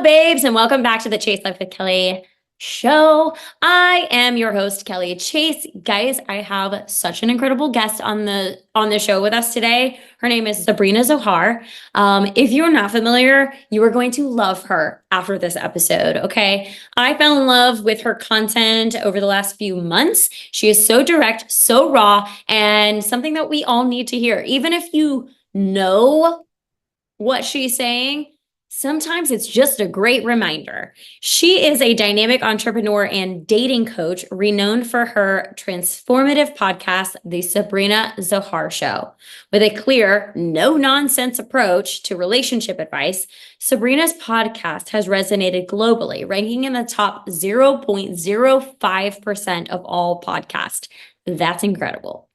babes, and welcome back to the Chase Life with Kelly show. I am your host, Kelly Chase. Guys, I have such an incredible guest on the show with us today. Her name is Sabrina Zohar. If you're not familiar, you are going to love her after this episode, okay? I fell in love with her content over the last few months. She is so direct, so raw, and something that we all need to hear. Even if you know what she's saying, sometimes it's just a great reminder. She is a dynamic entrepreneur and dating coach renowned for her transformative podcast, The Sabrina Zohar Show. With a clear, no-nonsense approach to relationship advice, Sabrina's podcast has resonated globally, ranking in the top 0.05% of all podcasts. That's incredible.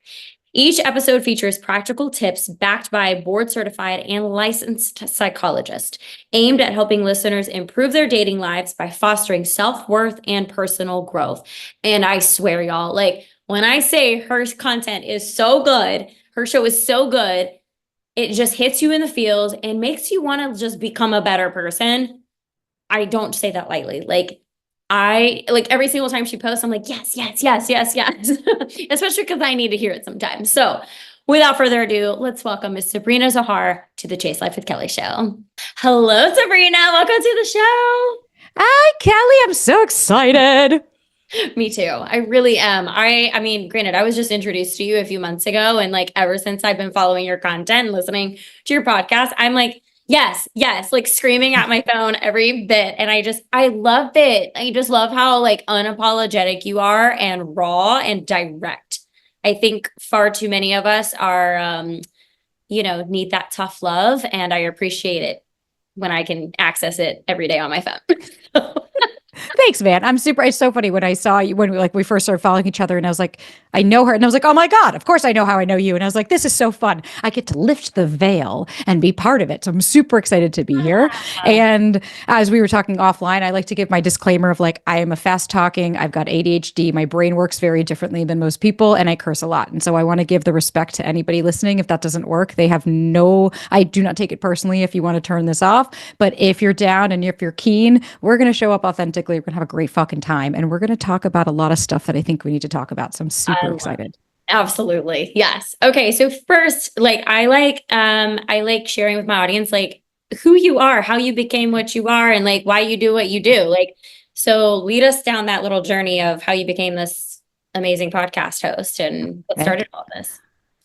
Each episode features practical tips backed by a board-certified and licensed psychologist, aimed at helping listeners improve their dating lives by fostering self-worth and personal growth. And I swear, y'all, like when I say her content is so good, her show is so good, it just hits you in the feels and makes you want to just become a better person. I don't say that lightly. Like every single time she posts, I'm like, yes, yes, yes, yes, yes. Especially because I need to hear it sometimes. So without further ado, let's welcome Miss Sabrina Zohar to the Chase Life with Kelly show. Hello, Sabrina. Welcome to the show. Hi, Kelly. I'm so excited. Me too. I really am. I mean, granted, I was just introduced to you a few months ago. And like ever since I've been following your content and listening to your podcast, I'm like, yes, like screaming at my phone every bit. And I love it. I just love how like unapologetic you are and raw and direct. I think far too many of us are, need that tough love. And I appreciate it when I can access it every day on my phone. Thanks, man. It's so funny when I saw you, when we first started following each other, and I was like, I know her. And I was like, oh my God, of course I know how I know you. And I was like, this is so fun. I get to lift the veil and be part of it. So I'm super excited to be here. And as we were talking offline, I like to give my disclaimer of like, I am a fast talking, I've got ADHD, my brain works very differently than most people, and I curse a lot. And so I want to give the respect to anybody listening. If that doesn't work, I do not take it personally if you want to turn this off. But if you're down and if you're keen, we're going to show up authentically. We're going to have a great fucking time. And we're going to talk about a lot of stuff that I think we need to talk about. So I'm super excited. Absolutely. Yes. Okay. So first, I like sharing with my audience, like who you are, how you became what you are, and like why you do what you do. So lead us down that little journey of how you became this amazing podcast host and what started all this.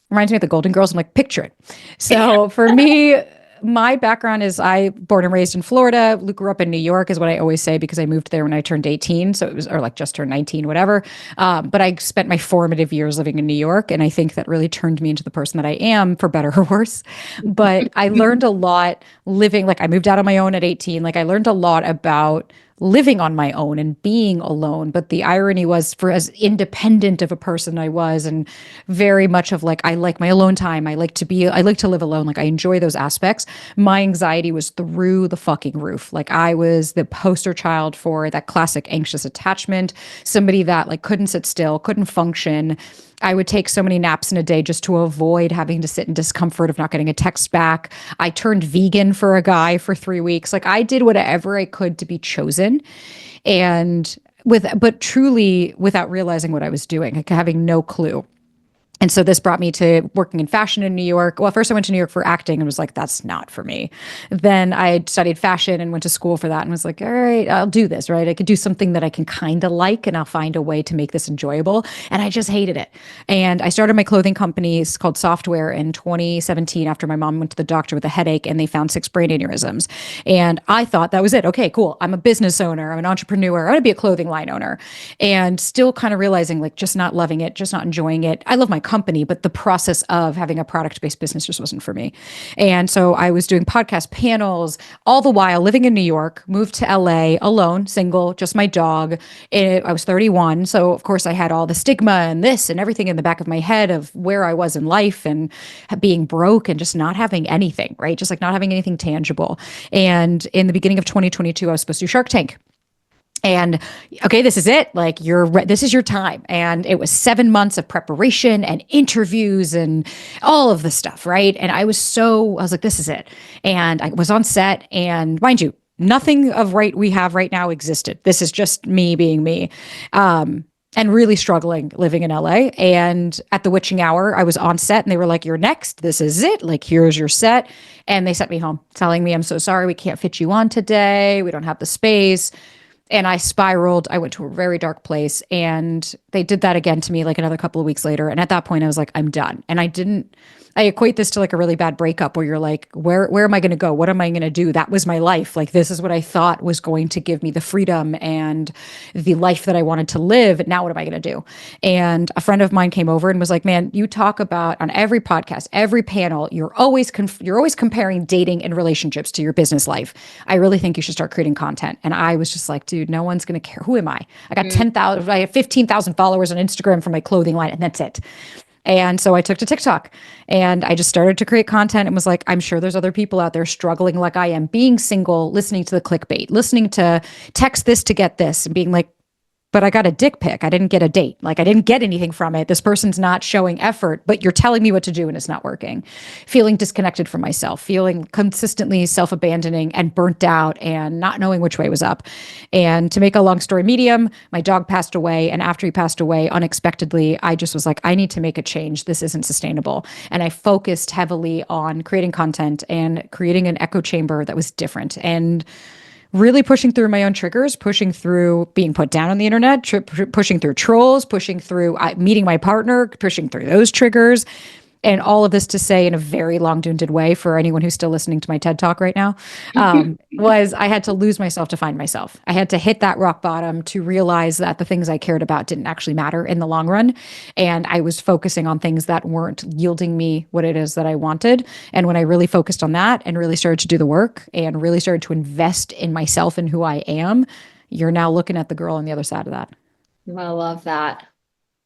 Reminds me of the Golden Girls. I'm like, picture it. So for me, my background is born and raised in Florida. Grew up in New York is what I always say because I moved there when I turned 18. So it was, or like just turned 19, whatever. But I spent my formative years living in New York. And I think that really turned me into the person that I am, for better or worse. But I learned a lot living, I moved out on my own at 18. I learned a lot about living on my own and being alone. But the irony was, for as independent of a person I was, and very much of I like my alone time. I like to live alone. I enjoy those aspects. My anxiety was through the fucking roof. I was the poster child for that classic anxious attachment, somebody that couldn't sit still, couldn't function. I would take so many naps in a day just to avoid having to sit in discomfort of not getting a text back. I turned vegan for a guy for 3 weeks. I did whatever I could to be chosen, but truly without realizing what I was doing, having no clue. And so this brought me to working in fashion in New York. Well, first I went to New York for acting and was like, that's not for me. Then I studied fashion and went to school for that and was like, all right, I'll do this, right? I could do something that I can kind of like and I'll find a way to make this enjoyable. And I just hated it. And I started my clothing company called Software in 2017 after my mom went to the doctor with a headache and they found 6 brain aneurysms. And I thought that was it. Okay, cool. I'm a business owner. I'm an entrepreneur. I want to be a clothing line owner. And still kind of realizing just not loving it, just not enjoying it. I love my company, but the process of having a product-based business just wasn't for me. And so I was doing podcast panels, all the while living in New York, moved to LA alone, single, just my dog. I was 31. So of course I had all the stigma and this and everything in the back of my head of where I was in life and being broke and just not having anything, right? Just not having anything tangible. And in the beginning of 2022, I was supposed to do Shark Tank. And okay, this is it. This is your time. And it was 7 months of preparation and interviews and all of the stuff, right? And I was like, this is it. And I was on set, and mind you, Nothing of right we have right now existed. This is just me being me. And really struggling living in LA. And at the witching hour, I was on set and they were like, "You're next. This is it. Like, here's your set." And they sent me home telling me, "I'm so sorry. We can't fit you on today. We don't have the space." And I spiraled. I went to a very dark place. And they did that again to me like another couple of weeks later. And at that point, I was like, I'm done. And I equate this to like a really bad breakup where you're like, where am I going to go? What am I going to do? That was my life. Like, this is what I thought was going to give me the freedom and the life that I wanted to live. Now, what am I going to do? And a friend of mine came over and was like, "Man, you talk about on every podcast, every panel, you're always comparing dating and relationships to your business life. I really think you should start creating content." And I was just like, dude, no one's going to care. Who am I? I got 10,000, I have 15,000 followers on Instagram for my clothing line, and that's it. And so I took to TikTok and I just started to create content and was like, I'm sure there's other people out there struggling like I am, being single, listening to the clickbait, listening to text this to get this, and being like, but I got a dick pic. I didn't get a date. Like, I didn't get anything from it. This person's not showing effort, but you're telling me what to do and it's not working. Feeling disconnected from myself, feeling consistently self-abandoning and burnt out and not knowing which way was up. And to make a long story medium, my dog passed away. And after he passed away unexpectedly, I just was like, I need to make a change. This isn't sustainable. And I focused heavily on creating content and creating an echo chamber that was different. And really pushing through my own triggers, pushing through being put down on the internet, pushing through trolls, pushing through meeting my partner, pushing through those triggers. And all of this to say in a very long-winded way for anyone who's still listening to my TED Talk right now, was I had to lose myself to find myself. I had to hit that rock bottom to realize that the things I cared about didn't actually matter in the long run. And I was focusing on things that weren't yielding me what it is that I wanted. And when I really focused on that and really started to do the work and really started to invest in myself and who I am, you're now looking at the girl on the other side of that. I love that.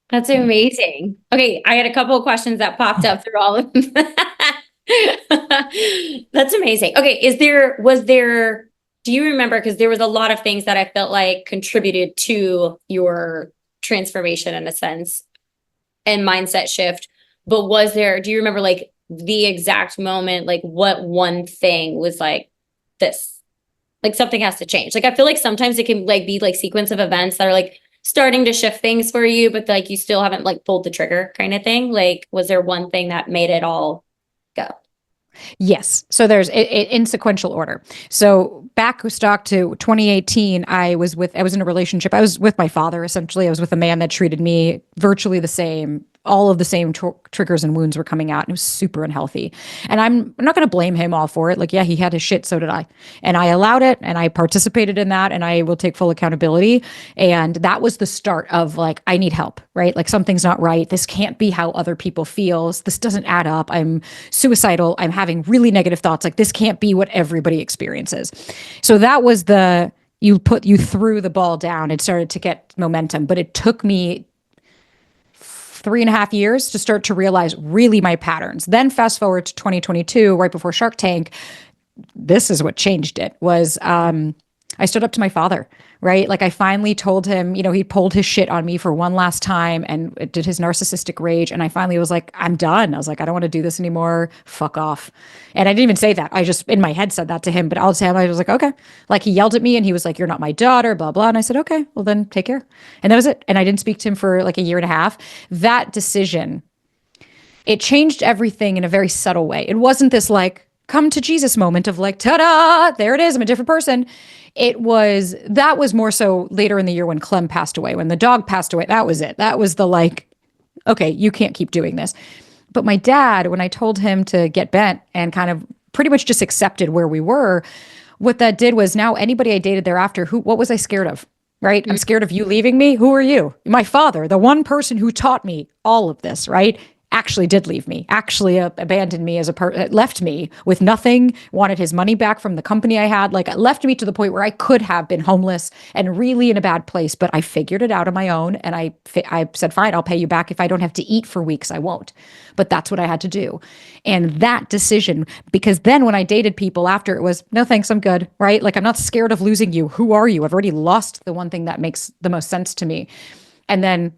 That's amazing. Okay, I had a couple of questions that popped up through all of that. That's amazing. Okay, do you remember, because there was a lot of things that I felt like contributed to your transformation in a sense and mindset shift, but do you remember like the exact moment, like what one thing was like this, like something has to change? Like, I feel like sometimes it can like be like sequence of events that are like starting to shift things for you, but like you still haven't like pulled the trigger kind of thing. Like, was there one thing that made it all go? Yes. So there's in sequential order. So back to 2018, I was in a relationship. I was with my father, essentially. I was with a man that treated me virtually the same. All of the same triggers and wounds were coming out, and it was super unhealthy. And I'm not going to blame him all for it. Like, yeah, he had his shit, so did I. And I allowed it, and I participated in that, and I will take full accountability. And that was the start of like, I need help, right? Like, something's not right. This can't be how other people feel. This doesn't add up. I'm suicidal. I'm having really negative thoughts. Like, this can't be what everybody experiences. So that was you threw the ball down. It started to get momentum, but it took me 3.5 years to start to realize really my patterns. Then fast forward to 2022, right before Shark Tank, this is what changed it, was I stood up to my father, right? Like, I finally told him, he pulled his shit on me for one last time and it did his narcissistic rage. And I finally was like, I'm done. I was like, I don't want to do this anymore. Fuck off. And I didn't even say that. I just in my head said that to him, but I'll tell him, I was like, okay. Like, he yelled at me and he was like, "You're not my daughter," blah, blah. And I said, okay, well then take care. And that was it. And I didn't speak to him for like a year and a half. That decision, it changed everything in a very subtle way. It wasn't this like come to Jesus moment of like, ta-da, there it is, I'm a different person. That was more so later in the year when Clem passed away, when the dog passed away. That was it. That was the like, okay, you can't keep doing this. But my dad, when I told him to get bent and kind of pretty much just accepted where we were, what that did was now anybody I dated thereafter, what was I scared of? Right? I'm scared of you leaving me. Who are you? My father, the one person who taught me all of this, right? Actually did leave me, actually abandoned me left me with nothing, wanted his money back from the company I had, like left me to the point where I could have been homeless and really in a bad place, but I figured it out on my own. And I said, fine, I'll pay you back. If I don't have to eat for weeks, I won't. But that's what I had to do. And that decision, because then when I dated people after, it was, no, thanks, I'm good, right? Like, I'm not scared of losing you. Who are you? I've already lost the one thing that makes the most sense to me. And then,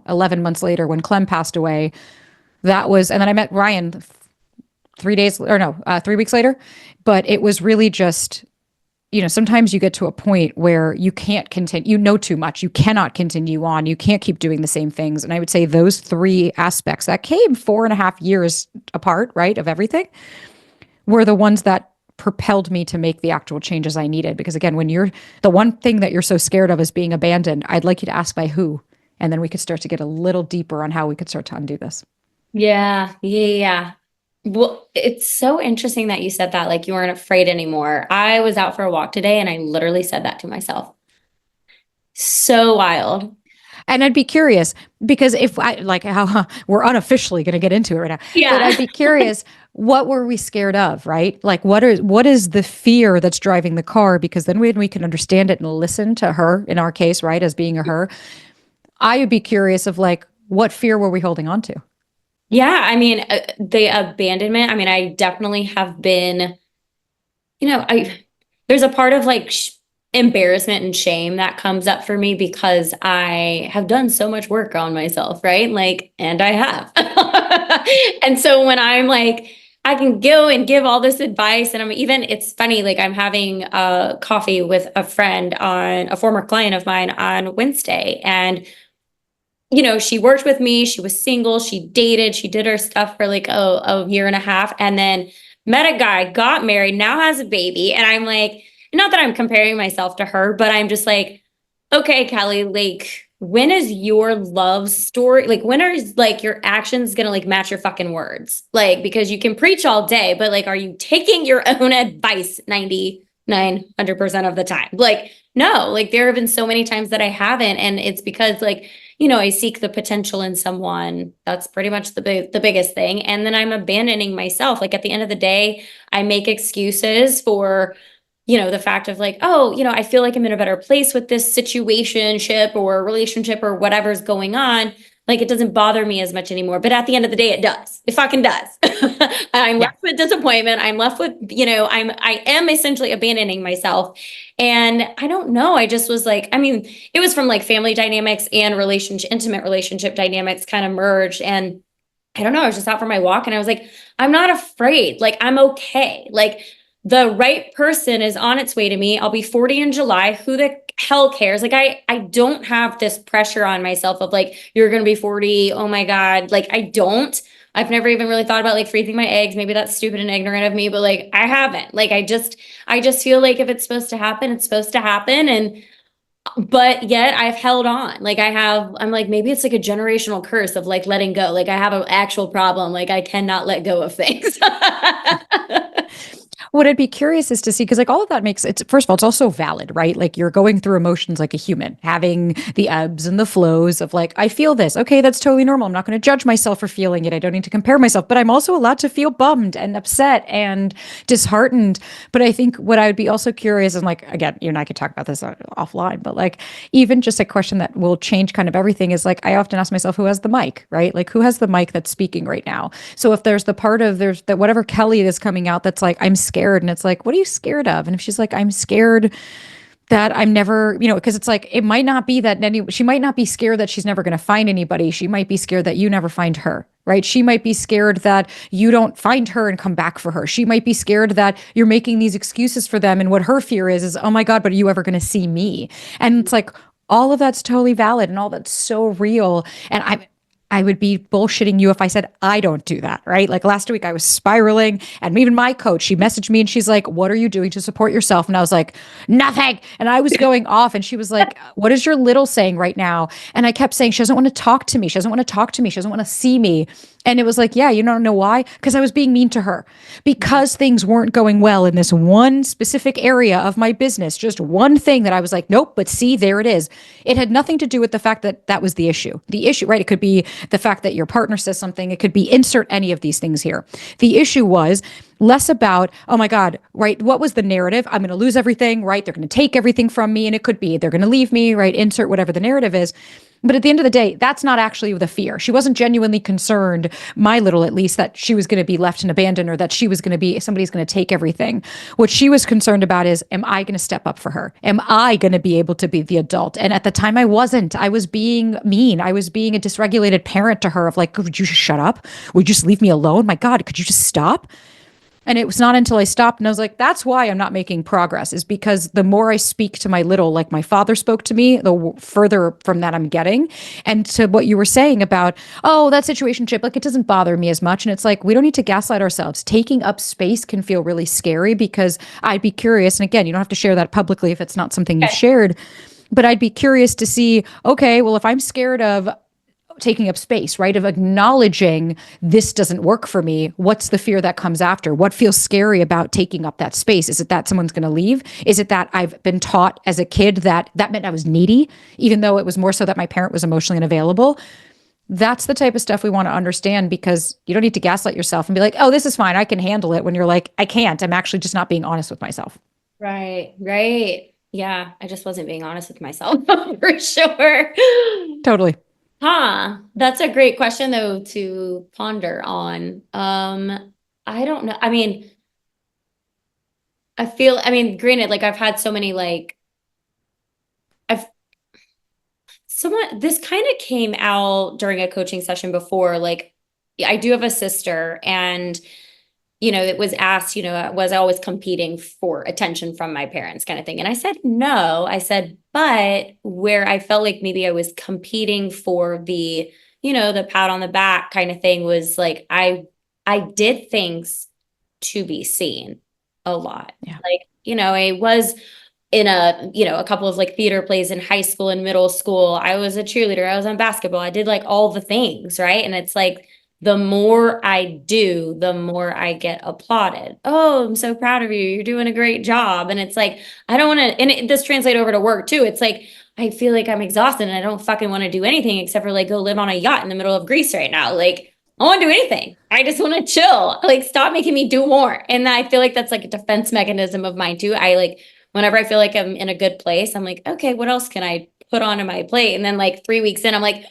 11 months later, when Clem passed away, and then I met Ryan 3 weeks later. But it was really just, sometimes you get to a point where you can't continue, you know too much, you cannot continue on, you can't keep doing the same things. And I would say those three aspects that came 4.5 years apart, right, of everything, were the ones that propelled me to make the actual changes I needed. Because again, when you're the one thing that you're so scared of is being abandoned, I'd like you to ask by who. And then we could start to get a little deeper on how we could start to undo this. Yeah, yeah. Well, it's so interesting that you said that, like you weren't afraid anymore. I was out for a walk today and I literally said that to myself. So wild. And I'd be curious because if I like how we're unofficially going to get into it right now, but Yeah. I'd be curious, what were we scared of, right? Like what is the fear that's driving the car? Because then we can understand it and listen to her in our case, right, as being a her. I would be curious of like what fear were we holding on to? Yeah, I mean, the abandonment, I mean, I definitely have been, I there's a part of like embarrassment and shame that comes up for me because I have done so much work on myself, right? Like, and I have. And so when I'm like, I can go and give all this advice, and it's funny, like I'm having a coffee with a friend on a former client of mine on Wednesday, and she worked with me. She was single. She dated. She did her stuff for like a year and a half, and then met a guy, got married, now has a baby. And I'm like, not that I'm comparing myself to her, but I'm just like, okay, Kelly, like, when is your love story? Like, when are like your actions gonna like match your fucking words? Like, because you can preach all day, but like, are you taking your own advice 9900% of the time? Like, no, like there have been so many times that I haven't. And it's because like, I seek the potential in someone. That's pretty much the biggest thing. And then I'm abandoning myself. Like at the end of the day, I make excuses for, the fact of like, oh, I feel like I'm in a better place with this situationship or relationship or whatever's going on. Like it doesn't bother me as much anymore. But at the end of the day, it does. It fucking does. I'm Yeah. left with disappointment. I'm left with, I am essentially abandoning myself. And I don't know. I just was like, I mean, it was from like family dynamics and intimate relationship dynamics kind of merged. And I don't know. I was just out for my walk and I was like, I'm not afraid. Like, I'm okay. Like, the right person is on its way to me. I'll be 40 in July. Who the hell cares? Like, I don't have this pressure on myself of like, you're going to be 40. Oh my God. Like, I don't. I've never even really thought about like freezing my eggs. Maybe that's stupid and ignorant of me, but like, I haven't. Like, I just feel like if it's supposed to happen, it's supposed to happen. But yet I've held on. Like I'm like, maybe it's like a generational curse of like letting go. Like I have an actual problem. Like I cannot let go of things. What I'd be curious is to see, because like all of that makes it's first of all, it's also valid, right? Like you're going through emotions like a human, having the ebbs and the flows of like, I feel this. Okay, that's totally normal. I'm not going to judge myself for feeling it. I don't need to compare myself, but I'm also allowed to feel bummed and upset and disheartened. But I think what I would be also curious, and like, again, you and I could talk about this offline, but like, even just a question that will change kind of everything is like, I often ask myself, who has the mic, right? Like, who has the mic that's speaking right now? So if there's the part of there's that whatever Kelly is coming out that's like, I'm scared. And it's like, what are you scared of? And if she's like, I'm scared that I'm never, because it's like, it might not be that she might not be scared that she's never going to find anybody. She might be scared that you never find her, right? She might be scared that you don't find her and come back for her. She might be scared that you're making these excuses for them. And what her fear is, oh my God, but are you ever going to see me? And it's like, all of that's totally valid and all that's so real. And I would be bullshitting you if I said I don't do that, right? Like last week I was spiraling and even my coach, she messaged me and she's like, what are you doing to support yourself? And I was like, nothing. And I was going off and she was like, what is your little saying right now? And I kept saying, she doesn't want to talk to me. She doesn't want to talk to me. She doesn't want to see me. And it was like, yeah, you don't know why? Because I was being mean to her because things weren't going well in this one specific area of my business. Just one thing that I was like, nope, but see, there it is. It had nothing to do with the fact that that was the issue. The issue, right? It could be the fact that your partner says something. It could be insert any of these things here. The issue was less about, oh my God, right? What was the narrative? I'm going to lose everything, right? They're going to take everything from me. And it could be they're going to leave me, right? Insert whatever the narrative is. But at the end of the day, that's not actually the fear. She wasn't genuinely concerned, my little at least, that she was going to be left and abandoned or that she was going to be, somebody's going to take everything. What she was concerned about is, am I going to step up for her? Am I going to be able to be the adult? And at the time I wasn't. I was being mean. I was being a dysregulated parent to her of like, would you just shut up? Would you just leave me alone? My God, could you just stop? And it was not until I stopped and I was like, that's why I'm not making progress, is because the more I speak to my little, like my father spoke to me, the further from that I'm getting. And to what you were saying about, oh, that situationship, like it doesn't bother me as much. And it's like, we don't need to gaslight ourselves. Taking up space can feel really scary because I'd be curious. And again, you don't have to share that publicly if it's not something you've Okay. shared, but I'd be curious to see, okay, well, if I'm scared of taking up space, right? Of acknowledging this doesn't work for me. What's the fear that comes after? What feels scary about taking up that space? Is it that someone's going to leave? Is it that I've been taught as a kid that that meant I was needy, even though it was more so that my parent was emotionally unavailable? That's the type of stuff we want to understand, because you don't need to gaslight yourself and be like, oh, this is fine, I can handle it, when you're like, I can't. I'm actually just not being honest with myself. Right, right. Yeah, I just wasn't being honest with myself for sure. Totally. Huh. That's a great question though to ponder on. I don't know. I mean, granted, like I've had so many I've someone this kind of came out during a coaching session before. Like I do have a sister, and it was asked, was I always competing for attention from my parents kind of thing? And I said, no. I said, but where I felt like maybe I was competing for the pat on the back kind of thing was like I did things to be seen a lot. Yeah. Like, I was in a couple of like theater plays in high school and middle school. I was a cheerleader. I was on basketball. I did like all the things, right? And it's like the more I do, the more I get applauded. Oh, I'm so proud of you. You're doing a great job. And it's like, I don't want to, this translates over to work too. It's like, I feel like I'm exhausted and I don't fucking want to do anything except for like go live on a yacht in the middle of Greece right now. Like, I don't want to do anything. I just want to chill. Like, stop making me do more. And I feel like that's like a defense mechanism of mine too. I like, whenever I feel like I'm in a good place, I'm like, okay, what else can I put onto my plate? And then like 3 weeks in, I'm like,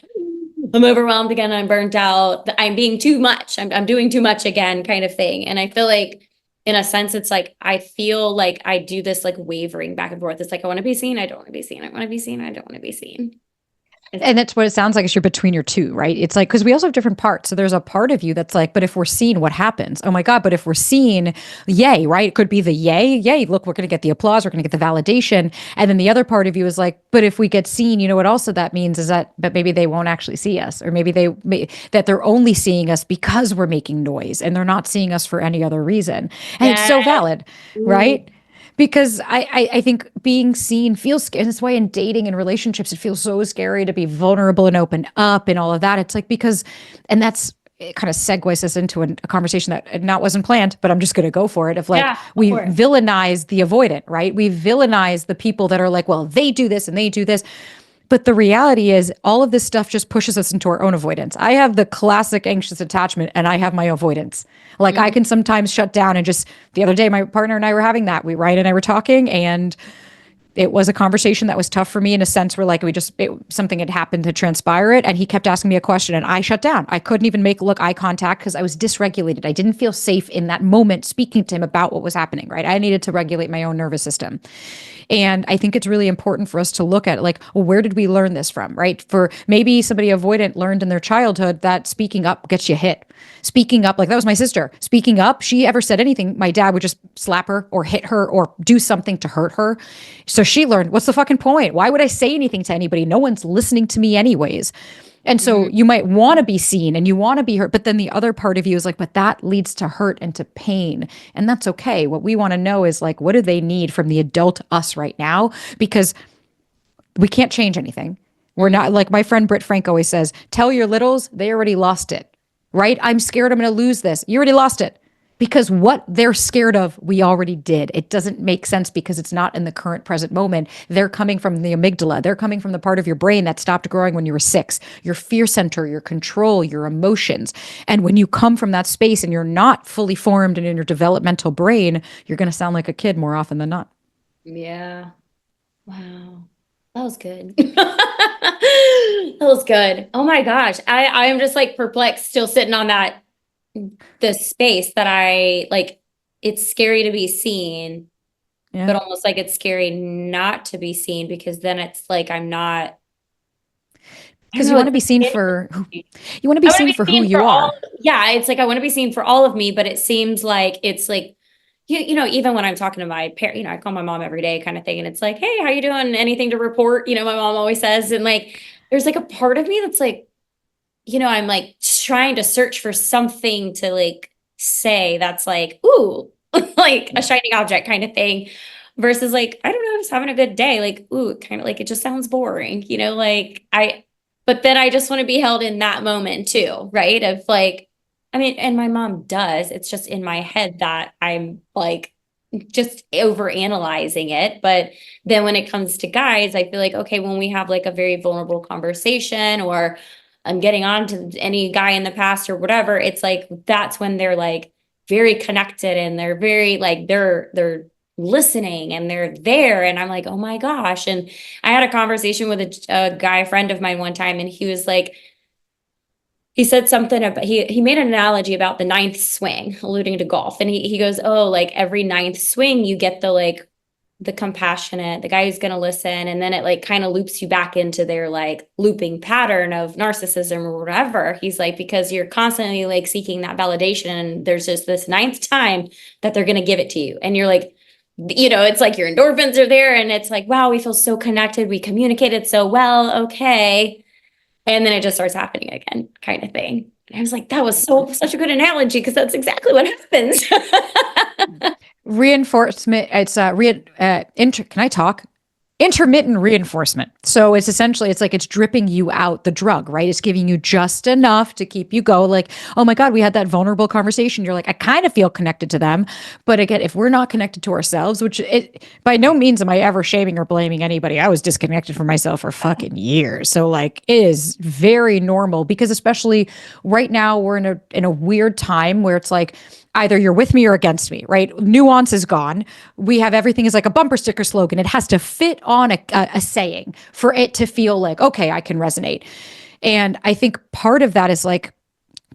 I'm overwhelmed again. I'm burnt out. I'm being too much. I'm doing too much again, kind of thing. And I feel like, in a sense, it's like I feel like I do this like wavering back and forth. It's like I want to be seen. I don't want to be seen. I want to be seen. I don't want to be seen. And that's what it sounds like, is you're between your two, right? It's like, because we also have different parts. So there's a part of you that's like, but if we're seen, what happens? Oh my God, but if we're seen, yay, right? It could be the yay, look, we're going to get the applause, we're going to get the validation. And then the other part of you is like, but if we get seen, you know what also that means is that, but maybe they won't actually see us, or maybe that they're only seeing us because we're making noise and they're not seeing us for any other reason. And it's Yeah. so valid, Ooh. right? Because I think being seen feels scary. And that's why in dating and relationships, it feels so scary to be vulnerable and open up and all of that. It's like, because, and that's, it kind of segues us into a conversation that not wasn't planned, but I'm just going to go for it. Of like, Yeah, of we course. villainize the avoidant, right? We villainize the people that are like, well, they do this and they do this. But the reality is, all of this stuff just pushes us into our own avoidance. I have the classic anxious attachment and I have my avoidance. Like, I can sometimes shut down and just, the other day, my partner and I were having that. Ryan and I were talking, and it was a conversation that was tough for me, in a sense where like something had happened to transpire it. And he kept asking me a question and I shut down. I couldn't even make eye contact because I was dysregulated. I didn't feel safe in that moment speaking to him about what was happening, right? I needed to regulate my own nervous system. And I think it's really important for us to look at, like, well, where did we learn this from, right? For maybe somebody avoidant learned in their childhood that speaking up gets you hit. Speaking up, like that was my sister. Speaking up, she ever said anything, my dad would just slap her or hit her or do something to hurt her. So she learned, what's the fucking point? Why would I say anything to anybody? No one's listening to me anyways. And so you might want to be seen and you want to be heard, but then the other part of you is like, but that leads to hurt and to pain. And that's okay. What we want to know is like, what do they need from the adult us right now? Because we can't change anything. We're not, like my friend Britt Frank always says, tell your littles they already lost it, right? I'm scared I'm going to lose this. You already lost it. Because what they're scared of, we already did. It doesn't make sense because it's not in the current present moment. They're coming from the amygdala. They're coming from the part of your brain that stopped growing when you were 6, your fear center, your control, your emotions. And when you come from that space and you're not fully formed and in your developmental brain, you're going to sound like a kid more often than not. Yeah. Wow. That was good. That was good. Oh my gosh. I am just like perplexed, still sitting on the space that I like. It's scary to be seen, Yeah. but almost like it's scary not to be seen, because then it's like I'm not I don't Because know, it's you want to I be want to seen be for who seen you for all. are. Yeah, it's like I want to be seen for all of me, but it seems like it's like even when I'm talking to my parent, I call my mom every day kind of thing, and it's like, hey, how you doing? Anything to report? My mom always says, and like, there's like a part of me that's like, I'm like trying to search for something to like say that's like, ooh, like a shining object kind of thing, versus like, I don't know, just having a good day. Like, ooh, kind of like it just sounds boring, but then I just want to be held in that moment too, right? Of like, I mean, and my mom does. It's just in my head that I'm like just over analyzing it. But then when it comes to guys, I feel like, okay, when we have like a very vulnerable conversation, or I'm getting on to any guy in the past or whatever, it's like that's when they're like very connected, and they're very like they're listening, and they're there, and I'm like, oh my gosh. And I had a conversation with a guy friend of mine one time, and he was like, he said something about, he made an analogy about the ninth swing, alluding to golf. And he goes, oh, like every ninth swing, you get the like the compassionate, the guy who's going to listen. And then it like kind of loops you back into their like looping pattern of narcissism or whatever. He's like, because you're constantly like seeking that validation. And there's just this ninth time that they're going to give it to you. And you're like, it's like your endorphins are there. And it's like, wow, we feel so connected. We communicated so well. Okay. And then it just starts happening again, kind of thing. And I was like, that was such a good analogy, because that's exactly what happens. Reinforcement. It's can I talk? Intermittent reinforcement. So it's essentially, it's like it's dripping you out the drug, right? It's giving you just enough to keep you go. Like, oh my God, we had that vulnerable conversation. You're like, I kind of feel connected to them. But again, if we're not connected to ourselves, which by no means am I ever shaming or blaming anybody. I was disconnected from myself for fucking years. So like it is very normal, because especially right now we're in a weird time where it's like, either you're with me or against me, right? Nuance is gone. We have everything is like a bumper sticker slogan. It has to fit on a saying for it to feel like, okay, I can resonate. And I think part of that is like,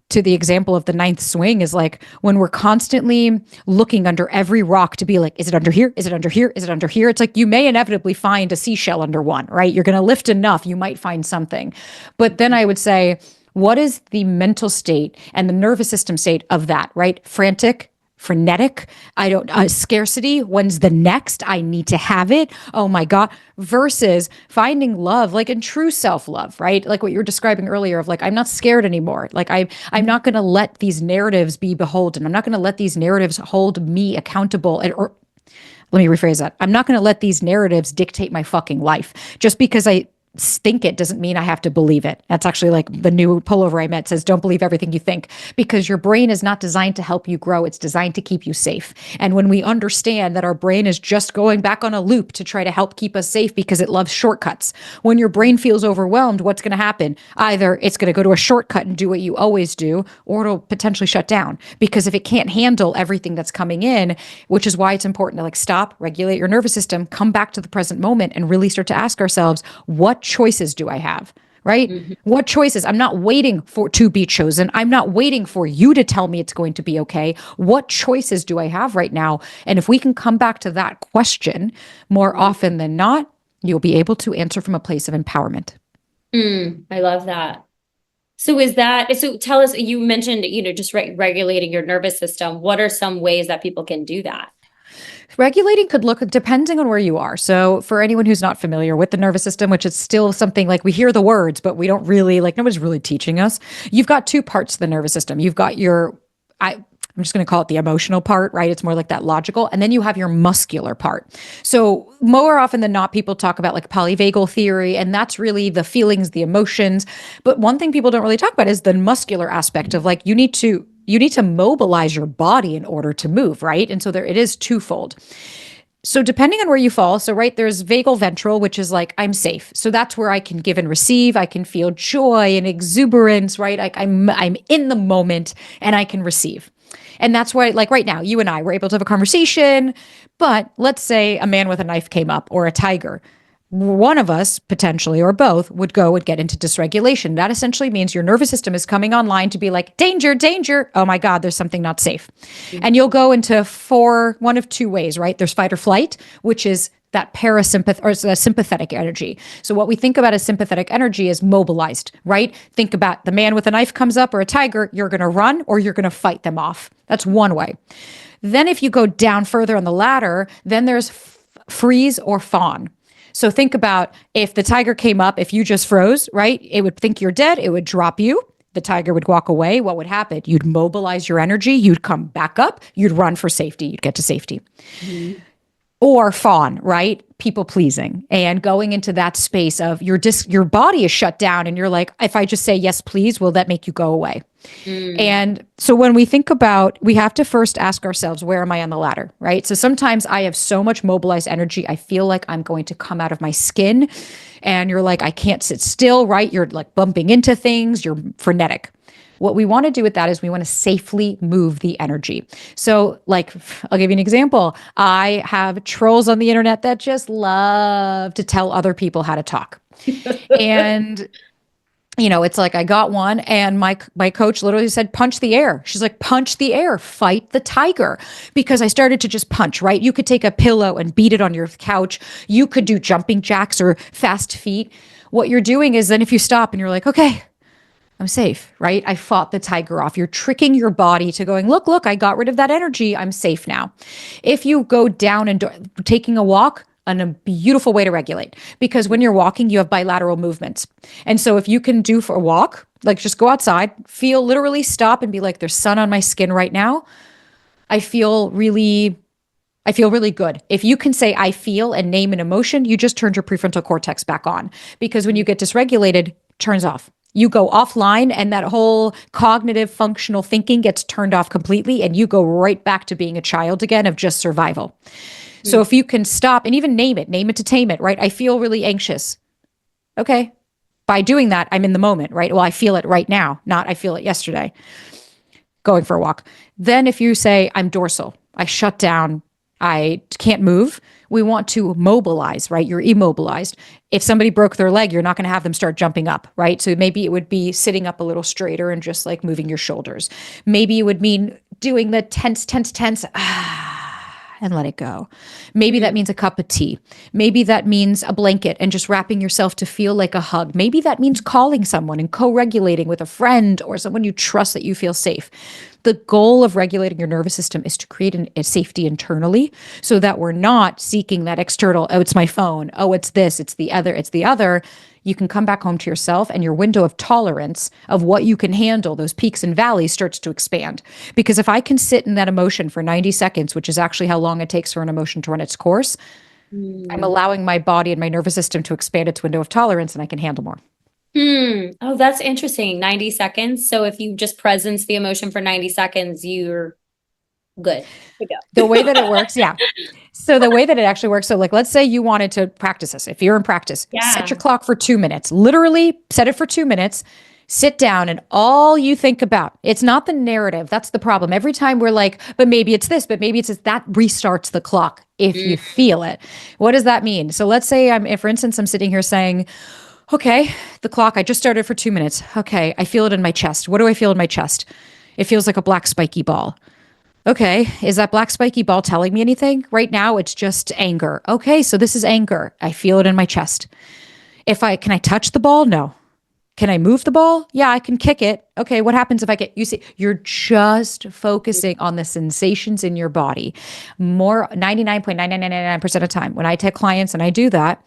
to the example of the ninth swing, is like when we're constantly looking under every rock to be like, is it under here? Is it under here? Is it under here? It's like you may inevitably find a seashell under one, right? You're going to lift enough, you might find something. But then I would say, what is the mental state and the nervous system state of that, right? Frantic, frenetic, scarcity. When's the next? I need to have it. Oh my God. Versus finding love, like in true self-love, right? Like what you were describing earlier of like, I'm not scared anymore. Like I'm not going to let these narratives be beholden. I'm not going to let these narratives hold me accountable, or let me rephrase that. I'm not going to let these narratives dictate my fucking life. Just because I think it doesn't mean I have to believe it. That's actually like the new pullover I met says, don't believe everything you think, because your brain is not designed to help you grow. It's designed to keep you safe. And when we understand that our brain is just going back on a loop to try to help keep us safe because it loves shortcuts, when your brain feels overwhelmed, what's going to happen? Either it's going to go to a shortcut and do what you always do, or it'll potentially shut down, because if it can't handle everything that's coming in, which is why it's important to like stop, regulate your nervous system, come back to the present moment, and really start to ask ourselves, what choices do I have? Right? Mm-hmm. What choices? I'm not waiting to be chosen. I'm not waiting for you to tell me it's going to be okay. What choices do I have right now? And if we can come back to that question more often than not, you'll be able to answer from a place of empowerment. I love that. So tell us, you mentioned, just regulating your nervous system. What are some ways that people can do that? Regulating could look depending on where you are. So for anyone who's not familiar with the nervous system, which is still something like we hear the words, but we don't really, like nobody's really teaching us. You've got two parts to the nervous system. You've got I'm just going to call it the emotional part, right? It's more like that logical. And then you have your muscular part. So more often than not, people talk about like polyvagal theory, and that's really the feelings, the emotions. But one thing people don't really talk about is the muscular aspect of like, you need to mobilize your body in order to move, right? And so it is twofold. So depending on where you fall, so right, there's vagal ventral, which is like, I'm safe. So that's where I can give and receive. I can feel joy and exuberance, right? Like I'm in the moment and I can receive. And that's why, like right now, you and I were able to have a conversation, but let's say a man with a knife came up, or a tiger. One of us, potentially, or both, would go and get into dysregulation. That essentially means your nervous system is coming online to be like, danger, danger. Oh my God, there's something not safe. Mm-hmm. And you'll go into one of two ways, right? There's fight or flight, which is that parasympathetic or sympathetic energy. So what we think about as sympathetic energy is mobilized, right? Think about the man with a knife comes up or a tiger, you're going to run or you're going to fight them off. That's one way. Then if you go down further on the ladder, then there's freeze or fawn. So think about if the tiger came up, if you just froze, right? It would think you're dead. It would drop you. The tiger would walk away. What would happen? You'd mobilize your energy. You'd come back up. You'd run for safety. You'd get to safety. Mm-hmm. Or fawn, right? People pleasing and going into that space of your body is shut down and you're like, if I just say yes, please, will that make you go away? And so when we think about, we have to first ask ourselves, where am I on the ladder, right? So sometimes I have so much mobilized energy, I feel like I'm going to come out of my skin and you're like, I can't sit still, right? You're like bumping into things, you're frenetic. What we want to do with that is we want to safely move the energy. So like, I'll give you an example. I have trolls on the internet that just love to tell other people how to talk. And it's like I got one and my coach literally said, punch the air. She's like, punch the air, fight the tiger. Because I started to just punch, right? You could take a pillow and beat it on your couch. You could do jumping jacks or fast feet. What you're doing is then if you stop and you're like, okay, I'm safe, right? I fought the tiger off. You're tricking your body to going, look, I got rid of that energy. I'm safe now. If you go down and taking a walk, a beautiful way to regulate, because when you're walking, you have bilateral movements. And so if you can do for a walk, like just go outside, literally stop and be like, there's sun on my skin right now. I feel really good. If you can say, I feel and name an emotion, you just turned your prefrontal cortex back on, because when you get dysregulated, it turns off. You go offline and that whole cognitive functional thinking gets turned off completely and you go right back to being a child again of just survival. So if you can stop and even name it to tame it, right? I feel really anxious. Okay. By doing that, I'm in the moment, right? Well, I feel it right now, not I feel it yesterday. Going for a walk. Then if you say I'm dorsal, I shut down, I can't move. We want to mobilize, right? You're immobilized. If somebody broke their leg, you're not going to have them start jumping up, right? So maybe it would be sitting up a little straighter and just like moving your shoulders. Maybe it would mean doing the tense, and let it go. Maybe that means a cup of tea. Maybe that means a blanket and just wrapping yourself to feel like a hug. Maybe that means calling someone and co-regulating with a friend or someone you trust that you feel safe. The goal of regulating your nervous system is to create a safety internally so that we're not seeking that external, oh, it's my phone. Oh, it's this, it's the other. You can come back home to yourself and your window of tolerance of what you can handle, those peaks and valleys, starts to expand. Because if I can sit in that emotion for 90 seconds, which is actually how long it takes for an emotion to run its course, I'm allowing my body and my nervous system to expand its window of tolerance and I can handle more. Oh, that's interesting. 90 seconds. So if you just presence the emotion for 90 seconds, you're good to go. The way that it works, yeah. So the way that it actually works, so like, let's say you wanted to practice this. If you're in practice, set your clock for 2 minutes. Literally set it for 2 minutes. Sit down and all you think about, it's not the narrative. That's the problem. Every time we're like, but maybe it's this, but maybe it's this, that restarts the clock if you feel it. What does that mean? So let's say for instance, I'm sitting here saying, okay, the clock, I just started for 2 minutes. Okay, I feel it in my chest. What do I feel in my chest? It feels like a black spiky ball. Okay, is that black spiky ball telling me anything? Right now, it's just anger. Okay, so this is anger. I feel it in my chest. Can I touch the ball? No. Can I move the ball? Yeah, I can kick it. Okay, what happens if you're just focusing on the sensations in your body. More 99.9999% of the time when I take clients and I do that,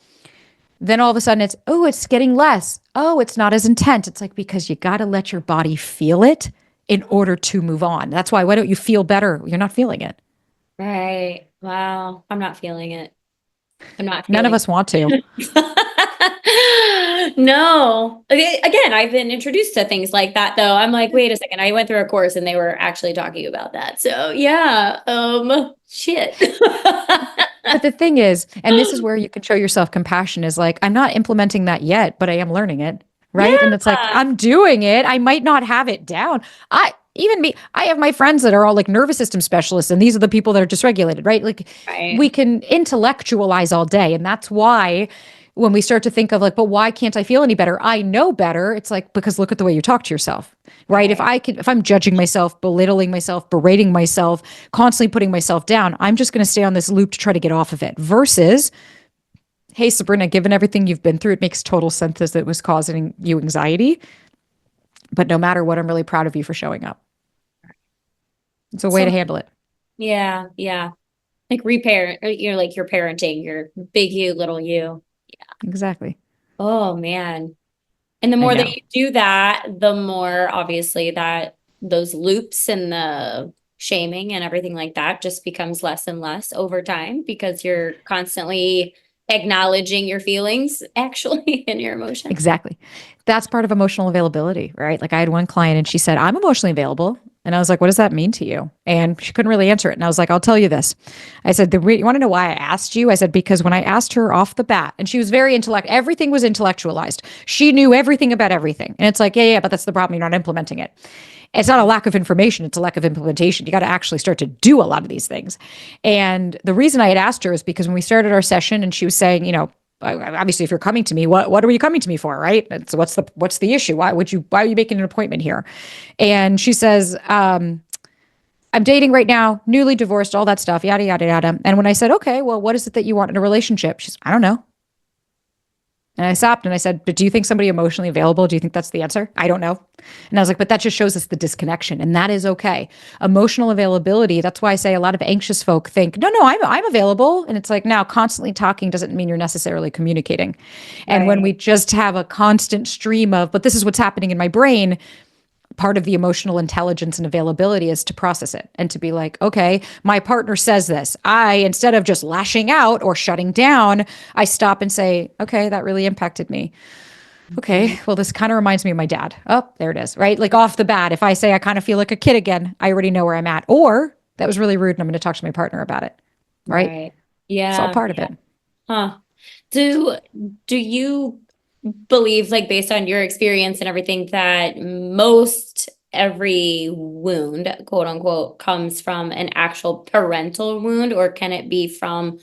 then all of a sudden it's getting less. Oh, it's not as intense. It's like, because you got to let your body feel it in order to move on. That's why don't you feel better? You're not feeling it. Right. Wow. I'm not feeling it. None of us want to. No. Again, I've been introduced to things like that though. I'm like, wait a second. I went through a course and they were actually talking about that. So yeah, shit. But the thing is, and this is where you can show yourself compassion, is like, I'm not implementing that yet, but I am learning it. Right. Yeah. And it's like, I'm doing it. I might not have it down. I have my friends that are all like nervous system specialists, and these are the people that are dysregulated, right? Like we can intellectualize all day. And that's why when we start to think of like, but why can't I feel any better? I know better. It's like, because look at the way you talk to yourself, right? If I'm judging myself, belittling myself, berating myself, constantly putting myself down, I'm just going to stay on this loop to try to get off of it versus hey, Sabrina, given everything you've been through, it makes total sense that it was causing you anxiety. But no matter what, I'm really proud of you for showing up. It's a way So to handle it. yeah, yeah. Like repair, you're like you're parenting, your big you, little you. Exactly. Oh man. And the I more that know. you do that, the more obviously that those loops and the shaming and everything like that just becomes less and less over time because you're constantly acknowledging your feelings actually and your emotions. Exactly. That's part of emotional availability, right? Like I had one client and she said, I'm emotionally available. And I was like, what does that mean to you? And she couldn't really answer it. And I was like, I'll tell you this. I said, you want to know why I asked you? I said, because when I asked her off the bat, and she was very everything was intellectualized. She knew everything about everything. And it's like, yeah, but that's the problem. You're not implementing it. It's not a lack of information, it's a lack of implementation. You got to actually start to do a lot of these things. And the reason I had asked her is because when we started our session and she was saying, obviously if you're coming to me, what are you coming to me for, right? And so what's the issue? Why are you making an appointment here? And she says, I'm dating right now, newly divorced, all that stuff, yada yada yada. And when I said, okay, well, what is it that you want in a relationship? She's, I don't know. And I stopped and I said, but do you think somebody emotionally available? Do you think that's the answer? I don't know. And I was like, but that just shows us the disconnection. And that is okay. Emotional availability. That's why I say a lot of anxious folk think, no, I'm available. And it's like, now constantly talking doesn't mean you're necessarily communicating. And when we Right. just have a constant stream of, but this is what's happening in my brain, part of the emotional intelligence and availability is to process it and to be like, okay, my partner says this. Instead of just lashing out or shutting down, I stop and say, okay, that really impacted me. Okay, well, this kind of reminds me of my dad. Oh, there it is, right? Like off the bat, if I say I kind of feel like a kid again, I already know where I'm at. Or that was really rude and I'm going to talk to my partner about it, right? Right. It's all Yeah. part of it. Huh. Do do you believe, like based on your experience and everything, that most every wound, quote unquote, comes from an actual parental wound, or can it be from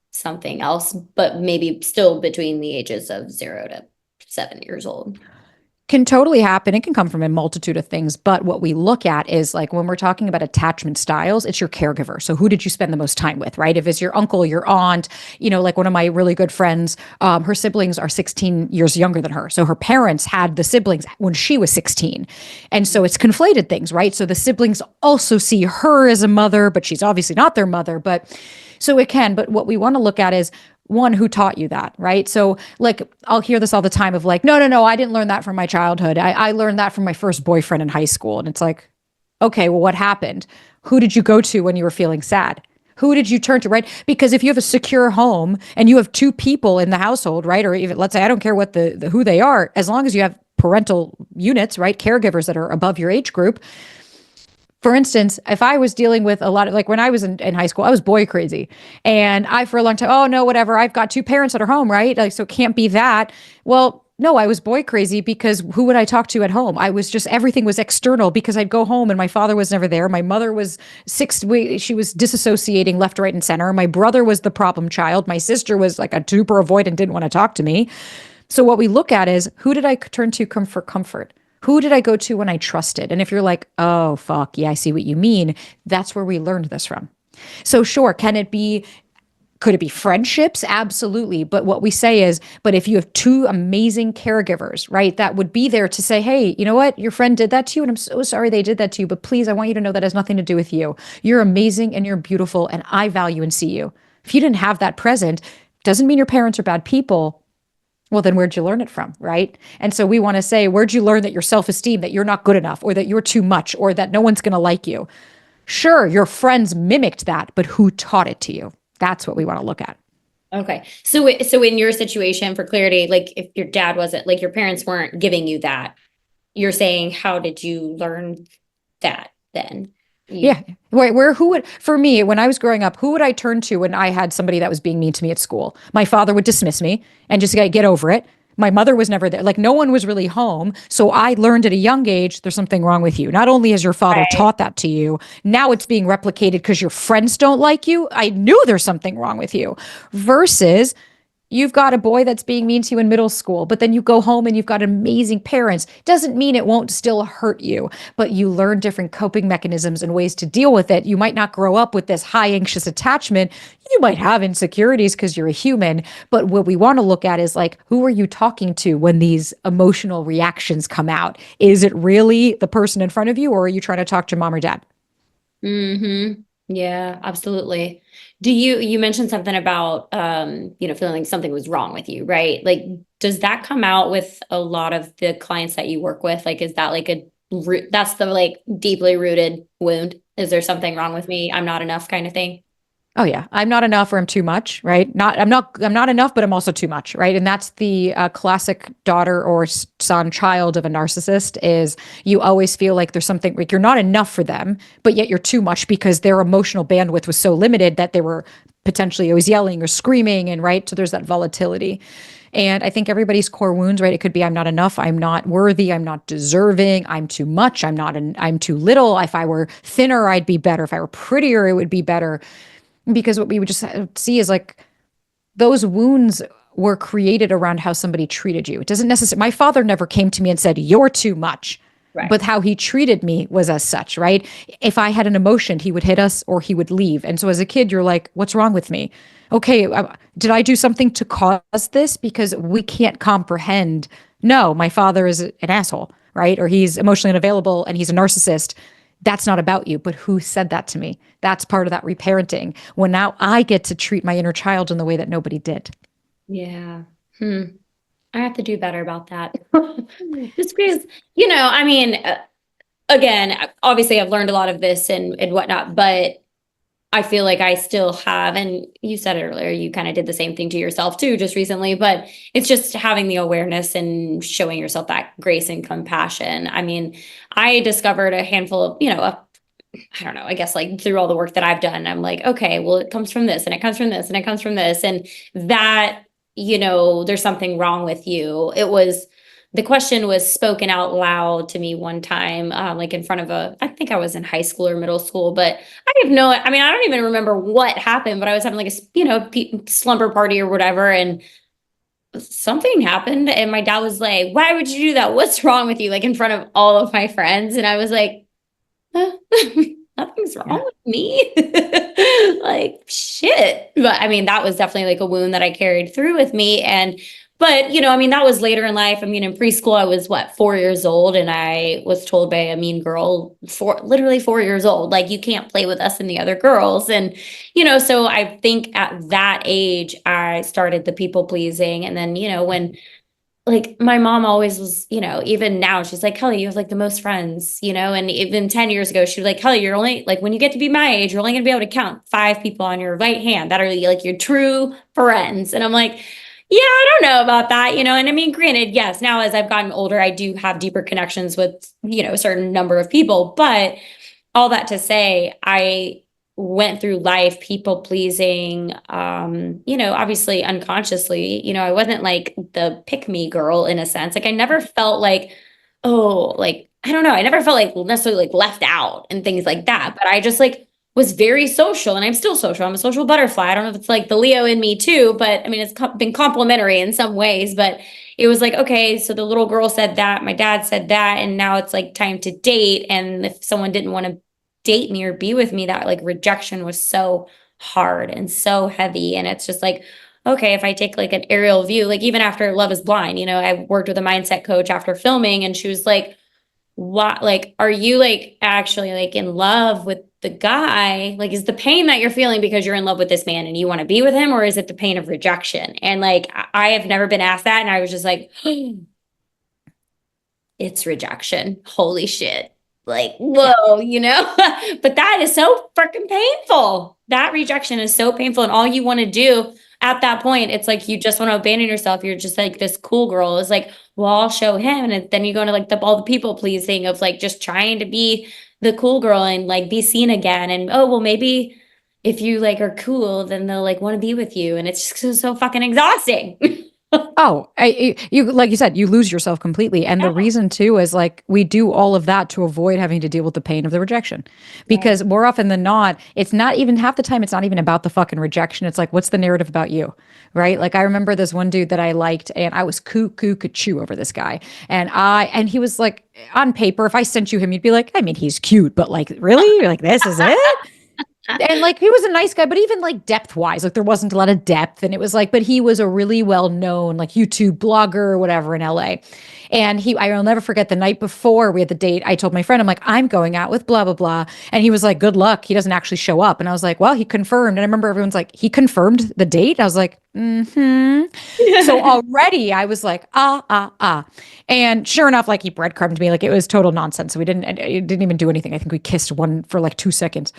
something else, but maybe still between the ages of 0 to 7 years old? Can totally happen. It can come from a multitude of things. But what we look at is like when we're talking about attachment styles, it's your caregiver. So who did you spend the most time with, right? If it's your uncle, your aunt, like one of my really good friends, her siblings are 16 years younger than her. So her parents had the siblings when she was 16. And so it's conflated things, right? So the siblings also see her as a mother, but she's obviously not their mother. But so it can. But what we want to look at is one, who taught you that, right? So like I'll hear this all the time of like, no, I didn't learn that from my childhood. I learned that from my first boyfriend in high school. And it's like, okay, well, what happened? Who did you go to when you were feeling sad? Who did you turn to, right? Because if you have a secure home and you have two people in the household, right? Or even let's say, I don't care what the who they are, as long as you have parental units, right? Caregivers that are above your age group. For instance, if I was dealing with a lot of like when I was in high school, I was boy crazy. And I, for a long time, oh no, whatever. I've got two parents that are home, right? Like, so it can't be that. Well, no, I was boy crazy because who would I talk to at home? I was just, everything was external because I'd go home and my father was never there. My mother was she was disassociating left, right, and center. My brother was the problem child. My sister was like a super avoidant, didn't want to talk to me. So what we look at is who did I turn to for comfort? Who did I go to when I trusted? And if you're like, oh, fuck, yeah, I see what you mean, that's where we learned this from. So, sure, could it be friendships? Absolutely. But what we say is, but if you have two amazing caregivers, right, that would be there to say, hey, you know what? Your friend did that to you, and I'm so sorry they did that to you, but please, I want you to know that has nothing to do with you. You're amazing and you're beautiful, and I value and see you. If you didn't have that present, doesn't mean your parents are bad people. Well, then where'd you learn it from, right? And so we want to say, where'd you learn that your self-esteem, that you're not good enough, or that you're too much, or that no one's going to like you? Sure, your friends mimicked that, but who taught it to you? That's what we want to look at. Okay. So in your situation, for clarity, like if your dad wasn't, like your parents weren't giving you that, you're saying, how did you learn that then? Yeah. Who would, for me, when I was growing up, who would I turn to when I had somebody that was being mean to me at school? My father would dismiss me and just get over it. My mother was never there. Like no one was really home. So I learned at a young age, there's something wrong with you. Not only has your father Right. taught that to you, now it's being replicated because your friends don't like you. I knew there's something wrong with you versus You've got a boy that's being mean to you in middle school, but then you go home and you've got amazing parents. Doesn't mean it won't still hurt you, but you learn different coping mechanisms and ways to deal with it. You might not grow up with this high anxious attachment. You might have insecurities because you're a human, but what we want to look at is like, who are you talking to when these emotional reactions come out? Is it really the person in front of you, or are you trying to talk to mom or dad? Mm-hmm. Yeah, absolutely. You mentioned something about feeling like something was wrong with you, right? Like, does that come out with a lot of the clients that you work with? Like, is that like that's the like deeply rooted wound? Is there something wrong with me? I'm not enough kind of thing? Oh yeah, I'm not enough or I'm too much, right? I'm not enough, but I'm also too much, right? And that's the classic daughter or son child of a narcissist is you always feel like there's something like you're not enough for them, but yet you're too much because their emotional bandwidth was so limited that they were potentially always yelling or screaming and right. So there's that volatility. And I think everybody's core wounds, right? It could be I'm not enough, I'm not worthy, I'm not deserving, I'm too much, I'm too little. If I were thinner, I'd be better. If I were prettier, it would be better because what we would just see is like those wounds were created around how somebody treated you. It doesn't necessarily, my father never came to me and said, you're too much. Right. But how he treated me was as such, right? If I had an emotion, he would hit us or he would leave. And so as a kid, you're like, what's wrong with me? Okay, did I do something to cause this? Because we can't comprehend. No, my father is an asshole, right? Or he's emotionally unavailable and he's a narcissist. That's not about you. But who said that to me? That's part of that reparenting. When now I get to treat my inner child in the way that nobody did. Yeah. Hmm. I have to do better about that. Just because, I mean, again, obviously I've learned a lot of this and whatnot, but I feel like I still have, and you said it earlier, you kind of did the same thing to yourself too, just recently, but it's just having the awareness and showing yourself that grace and compassion. I mean, I discovered a handful of, I don't know, I guess like through all the work that I've done, I'm like, okay, well, it comes from this and it comes from this and it comes from this. And that, there's something wrong with you. The question was spoken out loud to me one time, like in front of I think I was in high school or middle school, but I mean, I don't even remember what happened, but I was having like slumber party or whatever. And something happened. And my dad was like, why would you do that? What's wrong with you? Like in front of all of my friends. And I was like, nothing's Yeah. wrong with me. Like shit. But I mean, that was definitely like a wound that I carried through with me. But I mean, that was later in life. I mean, in preschool, I was what, 4 years old, and I was told by a mean girl literally 4 years old, like, you can't play with us and the other girls. And, so I think at that age, I started the people pleasing. And then, when like my mom always was, even now she's like, Kelly, you have like the most friends, and even 10 years ago, she was like, Kelly, you're only like, when you get to be my age, you're only going to be able to count 5 people on your right hand that are like your true friends. And I'm like, yeah, I don't know about that, and I mean, granted, yes, now as I've gotten older, I do have deeper connections with, a certain number of people, but all that to say, I went through life people pleasing, obviously unconsciously, I wasn't like the pick me girl in a sense. Like I never felt like, oh, like, I don't know. I never felt like necessarily like left out and things like that. But I just like was very social and I'm still social. I'm a social butterfly. I don't know if it's like the Leo in me too, but I mean, it's been complimentary in some ways, but it was like, okay, so the little girl said that, my dad said that, and now it's like time to date. And if someone didn't want to date me or be with me, that like rejection was so hard and so heavy. And it's just like, okay, if I take like an aerial view, like even after Love is Blind, I worked with a mindset coach after filming, and she was like, what, like, are you like actually like in love with the guy? Like, is the pain that you're feeling because you're in love with this man and you want to be with him, or is it the pain of rejection? And like, I have never been asked that. And I was just like, it's rejection. Holy shit. Like, Yeah. whoa, but that is so freaking painful. That rejection is so painful. And all you want to do at that point, it's like you just want to abandon yourself. You're just like this cool girl. It's like, well, I'll show him. And then you go into like all the people pleasing of like just trying to be the cool girl and like be seen again. And oh, well, maybe if you like are cool, then they'll like want to be with you. And it's just so fucking exhausting. Oh, you like you said, you lose yourself completely. And the Yeah. reason too is like we do all of that to avoid having to deal with the pain of the rejection. Right. Because more often than not, it's not even half the time, it's not even about the fucking rejection. It's like, what's the narrative about you? Right. Like I remember this one dude that I liked and I was cuckoo over this guy. And he was like, on paper, if I sent you him, you'd be like, I mean, he's cute, but like, really? You're like, this is it? And like he was a nice guy, but even like depth wise, like there wasn't a lot of depth. And it was like, but he was a really well known like YouTube blogger or whatever in LA. And I'll never forget the night before we had the date. I told my friend, I'm like, I'm going out with blah, blah, blah. And he was like, good luck. He doesn't actually show up. And I was like, well, he confirmed. And I remember everyone's like, he confirmed the date. I was like, mm-hmm. So already I was like, ah. And sure enough, like he breadcrumbed me. Like it was total nonsense. So it didn't even do anything. I think we kissed one for like 2 seconds.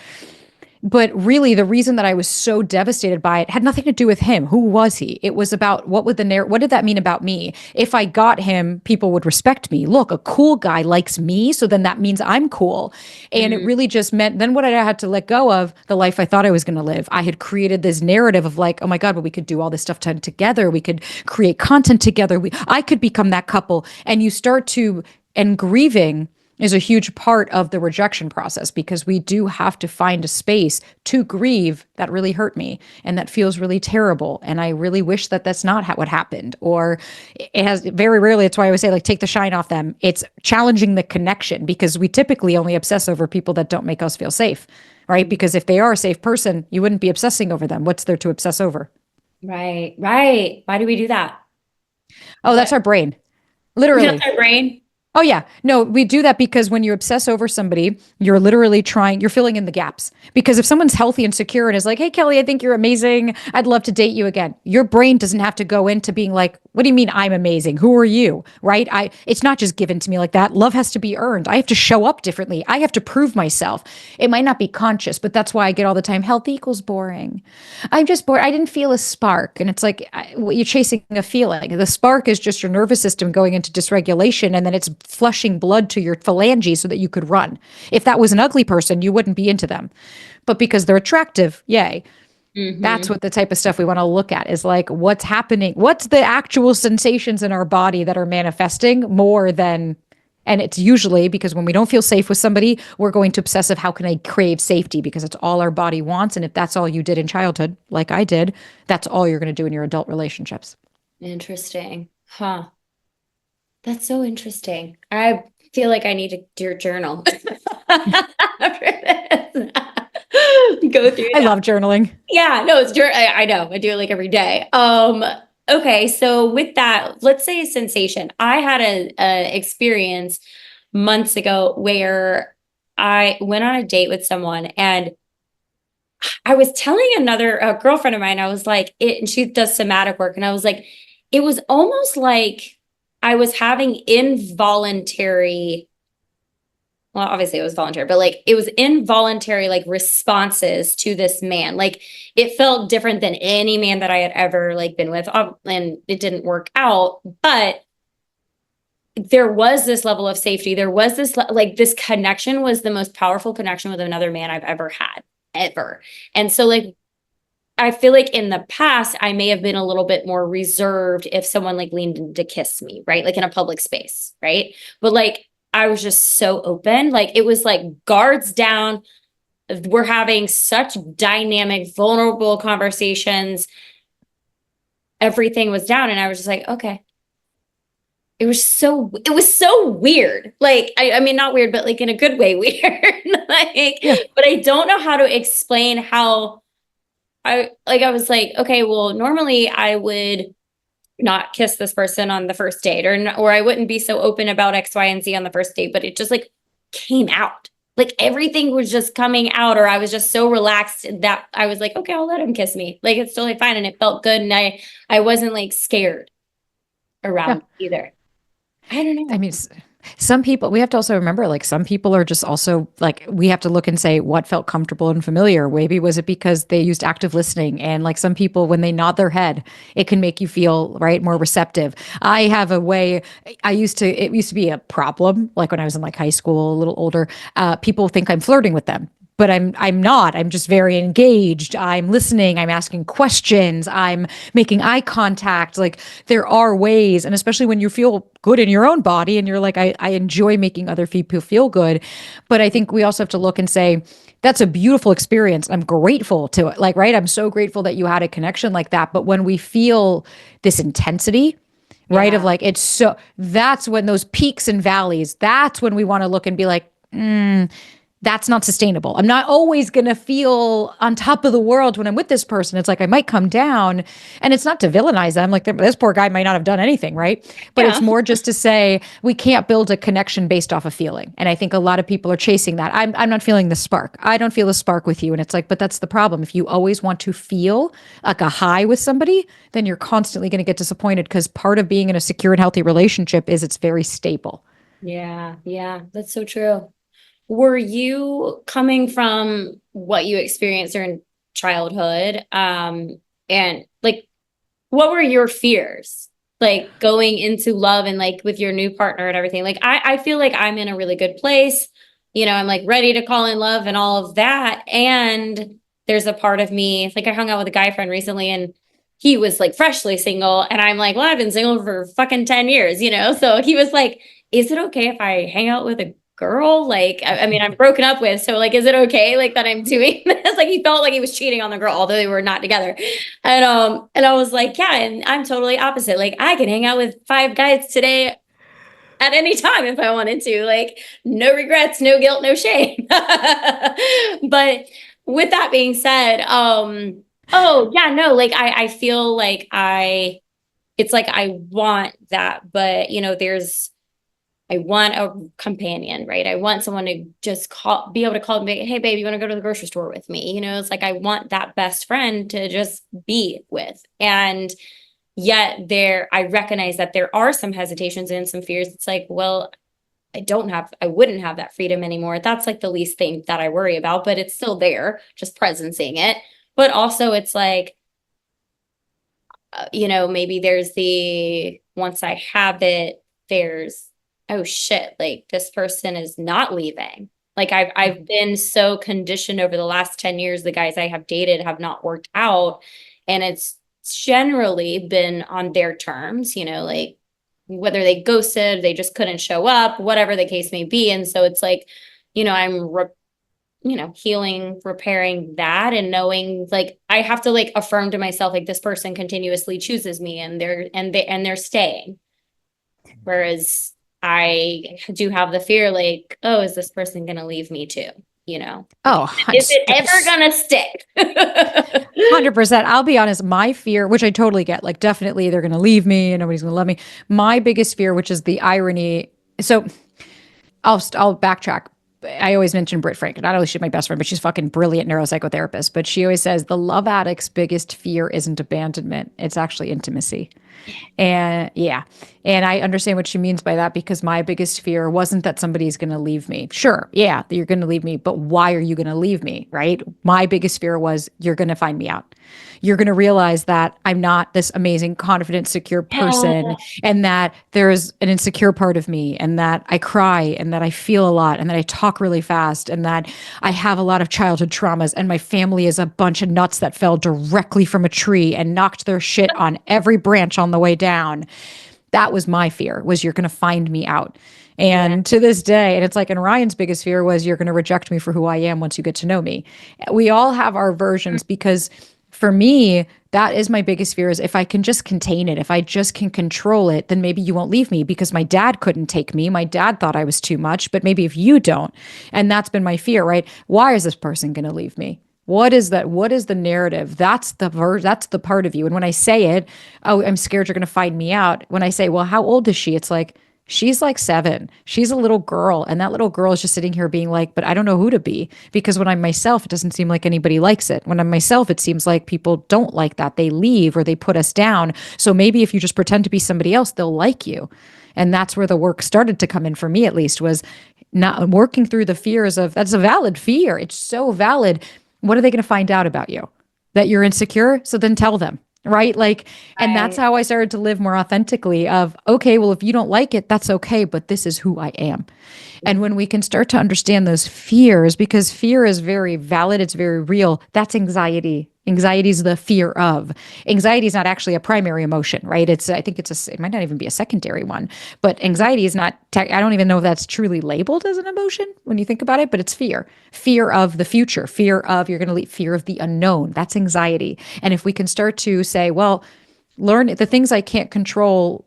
But really, the reason that I was so devastated by it had nothing to do with him. Who was he? It was about what did that mean about me? If I got him, people would respect me. Look, a cool guy likes me, so then that means I'm cool. And it Mm, really just meant then what I had to let go of the life I thought I was going to live. I had created this narrative of like, oh my God, but we could do all this stuff together. We could create content together. I could become that couple. And you start to, and grieving is a huge part of the rejection process because we do have to find a space to grieve that really hurt me and that feels really terrible. And I really wish that that's not what happened. Or it has very rarely, it's why I always say, like, take the shine off them. It's challenging the connection because we typically only obsess over people that don't make us feel safe, right? Because if they are a safe person, you wouldn't be obsessing over them. What's there to obsess over? right, right. Why do we do that? Oh, What? that's our brain. That's Literally. our brain. Oh, yeah. No, we do that because when you obsess over somebody, you're literally you're filling in the gaps. Because if someone's healthy and secure and is like, hey, Kelly, I think you're amazing. I'd love to date you again. Your brain doesn't have to go into being like, what do you mean I'm amazing? Who are you? Right? It's not just given to me like that. Love has to be earned. I have to show up differently. I have to prove myself. It might not be conscious, but that's why I get all the time health equals boring. I'm just bored. I didn't feel a spark. And it's like you're chasing a feeling. The spark is just your nervous system going into dysregulation, and then it's flushing blood to your phalanges so that you could run. If that was an ugly person, you wouldn't be into them. But because they're attractive, yay. That's Hmm. what the type of stuff we want to look at is like what's happening. What's the actual sensations in our body that are manifesting more than, and it's usually because when we don't feel safe with somebody, we're going to obsess of how can I crave safety because it's all our body wants. And if that's all you did in childhood, like I did, that's all you're going to do in your adult relationships. Interesting. Huh. That's so interesting. I feel like I need to do a journal after this. Go through I that. love journaling. Yeah, no, I know. I do it like every day. Okay, so with that, let's say a sensation. I had a experience months ago where I went on a date with someone and I was telling a girlfriend of mine, I was like, and she does somatic work, and I was like, it was almost like I was having involuntary, well, obviously it was voluntary, but like it was involuntary like responses to this man. Like it felt different than any man that I had ever like been with. And it didn't work out, but there was this level of safety. There was this like this connection was the most powerful connection with another man I've ever had, ever. And so like I feel like in the past, I may have been a little bit more reserved if someone like leaned in to kiss me, right? Like in a public space, right? But like I was just so open. Like it was like guards down. We're having such dynamic, vulnerable conversations. Everything was down. And I was just like, okay. It was so weird. Like, I mean, not weird, but like in a good way, weird. Like, Yeah. but I don't know how to explain how I was like, okay, well, normally I would not kiss this person on the first date or I wouldn't be so open about X, Y, and Z on the first date, but it just like came out. Like everything was just coming out, or I was just so relaxed that I was like, okay, I'll let him kiss me. Like it's totally fine. And it felt good. And I wasn't like scared Yeah. around either. I don't I know. mean, some people, we have to also remember, like, some people are just also like, we have to look and say what felt comfortable and familiar. Maybe was it because they used active listening? And like some people, when they nod their head, it can make you feel, right, more receptive. I have a way, it used to be a problem. Like when I was in like high school, a little older, people think I'm flirting with them. but I'm not. I'm just very engaged. I'm listening. I'm asking questions. I'm making eye contact. Like there are ways, and especially when you feel good in your own body and you're like, I enjoy making other people feel good. But I think we also have to look and say, that's a beautiful experience. I'm grateful to it. Like, right? I'm so grateful that you had a connection like that. But when we feel this intensity, right, of Yeah. like, it's so, that's when those peaks and valleys, that's when we want to look and be like, that's not sustainable. I'm not always going to feel on top of the world when I'm with this person. It's like I might come down, and it's not to villainize them. Like this poor guy might not have done anything, right? But it's Yeah. more just to say we can't build a connection based off a feeling. And I think a lot of people are chasing that. I'm not feeling the spark. I don't feel a spark with you. And it's like, but that's the problem. If you always want to feel like a high with somebody, then you're constantly going to get disappointed, because part of being in a secure and healthy relationship is it's very stable. Yeah. Yeah. That's so true. Were you coming from what you experienced during childhood? And like, what were your fears? Like going into love and like with your new partner and everything. Like I feel like I'm in a really good place. I'm like ready to call in love and all of that. And there's a part of me, like I hung out with a guy friend recently and he was like freshly single. And I'm like, well, I've been single for fucking 10 years. So he was like, is it okay if I hang out with a girl? Like, I mean, I'm broken up with, so like, is it okay like that I'm doing this? Like he felt like he was cheating on the girl, although they were not together. And I was like, yeah, and I'm totally opposite. Like I can hang out with 5 guys today at any time if I wanted to. Like no regrets, no guilt, no shame. But with that being said, oh yeah, no, like I feel like it's like I want that, but I want a companion, right? I want someone to just be able to call and be, hey, babe, you want to go to the grocery store with me? It's like I want that best friend to just be with. And yet I recognize that there are some hesitations and some fears. It's like, well, I wouldn't have that freedom anymore. That's like the least thing that I worry about, but it's still there, just presencing it. But also it's like, maybe there's once I have it, there's, oh shit, like this person is not leaving. Like I've been so conditioned over the last 10 years, the guys I have dated have not worked out. And it's generally been on their terms, like whether they ghosted, they just couldn't show up, whatever the case may be. And so it's like, I'm healing, repairing that, and knowing like I have to like affirm to myself like this person continuously chooses me and they're staying. Whereas I do have the fear like, oh, is this person gonna leave me too? Oh, Is it ever gonna stick? 100%. I'll be honest, my fear, which I totally get, like definitely they're going to leave me and nobody's going to love me. My biggest fear, which is the irony. So I'll backtrack. I always mention Britt Frank. Not only is she my best friend, but she's fucking brilliant neuropsychotherapist. But she always says the love addict's biggest fear isn't abandonment. It's actually intimacy. And yeah. And I understand what she means by that, because my biggest fear wasn't that somebody's going to leave me. Sure. Yeah, you're going to leave me, but why are you going to leave me? Right. My biggest fear was you're going to find me out. You're going to realize that I'm not this amazing, confident, secure person, and that there's an insecure part of me, and that I cry, and that I feel a lot, and that I talk really fast, and that I have a lot of childhood traumas, and my family is a bunch of nuts that fell directly from a tree and knocked their shit on every branch on the way down. That was my fear, was you're going to find me out. And to this day, and it's like, and Ryan's biggest fear was you're going to reject me for who I am once you get to know me. We all have our versions, because for me, that is my biggest fear, is if I can just contain it, if I just can control it, then maybe you won't leave me, because my dad couldn't take me. My dad thought I was too much, but maybe if you don't. And that's been my fear, right? Why is this person going to leave me? What is that? What is the narrative? That's the part of you. And when I say it, oh, I'm scared you're going to find me out. When I say, well, how old is she? It's like, she's like 7. She's a little girl. And that little girl is just sitting here being like, but I don't know who to be. Because when I'm myself, it doesn't seem like anybody likes it. When I'm myself, it seems like people don't like that. They leave or they put us down. So maybe if you just pretend to be somebody else, they'll like you. And that's where the work started to come in, for me at least, was not working through the fears of, that's a valid fear. It's so valid. What are they going to find out about you? That you're insecure? So then tell them. right? Like, and that's Right. how I started to live more authentically of, okay, well, if you don't like it, that's okay, but this is who I am. And when we can start to understand those fears, because fear is very valid, it's very real, that's anxiety. Anxiety is the fear of. Anxiety is not actually a primary emotion, right? I think it might not even be a secondary one, but anxiety is not, I don't even know if that's truly labeled as an emotion when you think about it, but it's fear. Fear of the future, fear of you're going to leave, fear of the unknown. That's anxiety. And if we can start to say, well, learn the things I can't control,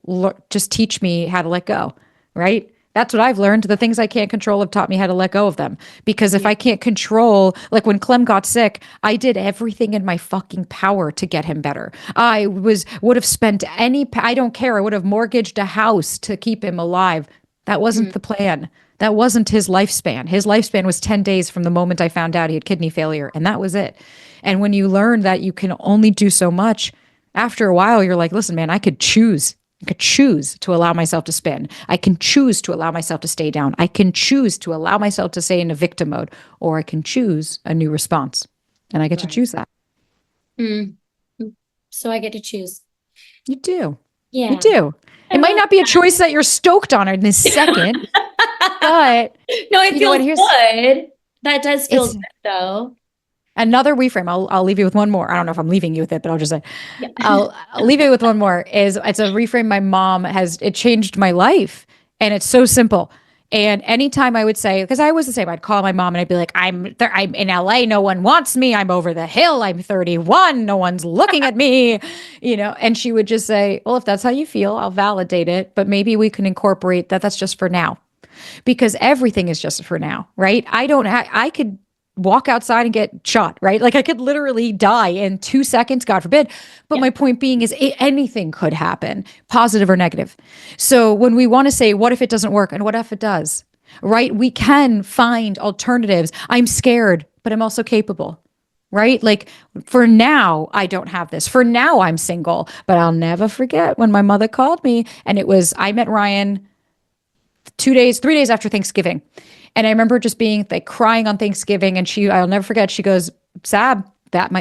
just teach me how to let go, right? That's what I've learned. The things I can't control have taught me how to let go of them. Because if Yeah. I can't control, like when Clem got sick, I did everything in my fucking power to get him better. Would have spent I don't care. I would have mortgaged a house to keep him alive. That wasn't Mm. the plan. That wasn't his lifespan. His lifespan was 10 days from the moment I found out he had kidney failure, and that was it. And when you learn that you can only do so much, after a while, you're like, listen, man, I could choose. I could choose to allow myself to spin. I can choose to allow myself to stay down. I can choose to allow myself to stay in a victim mode, or I can choose a new response. And I get to Right. choose that. Mm. So I get to choose. You do. You Yeah. do. I It might love not be a choice that you're stoked on in this second, that. but No, it you know what? feels good. That does feel It's good though. another reframe. I'll leave you with one more. I don't know if I'm leaving you with it, but I'll just say Yeah. I'll leave you with one more. Is it's a reframe my mom has. It changed my life, and it's so simple. And anytime I would say, because I was the same, I'd call my mom and I'd be like, I'm in LA, no one wants me. I'm over the hill. I'm 31. No one's looking at me, And she would just say, well, if that's how you feel, I'll validate it, but maybe we can incorporate that. That's just for now, because everything is just for now, right? I could walk outside and get shot, right? Like I could literally die in 2 seconds, God forbid. But Yeah. my point being is anything could happen, positive or negative. So when we want to say, what if it doesn't work? And what if it does? Right? We can find alternatives. I'm scared, but I'm also capable. Right? Like for now, I don't have this. For now, I'm single, but I'll never forget when my mother called me and I met Ryan 2 days, 3 days after Thanksgiving. And I remember just being like crying on Thanksgiving. And I'll never forget, she goes, Sab,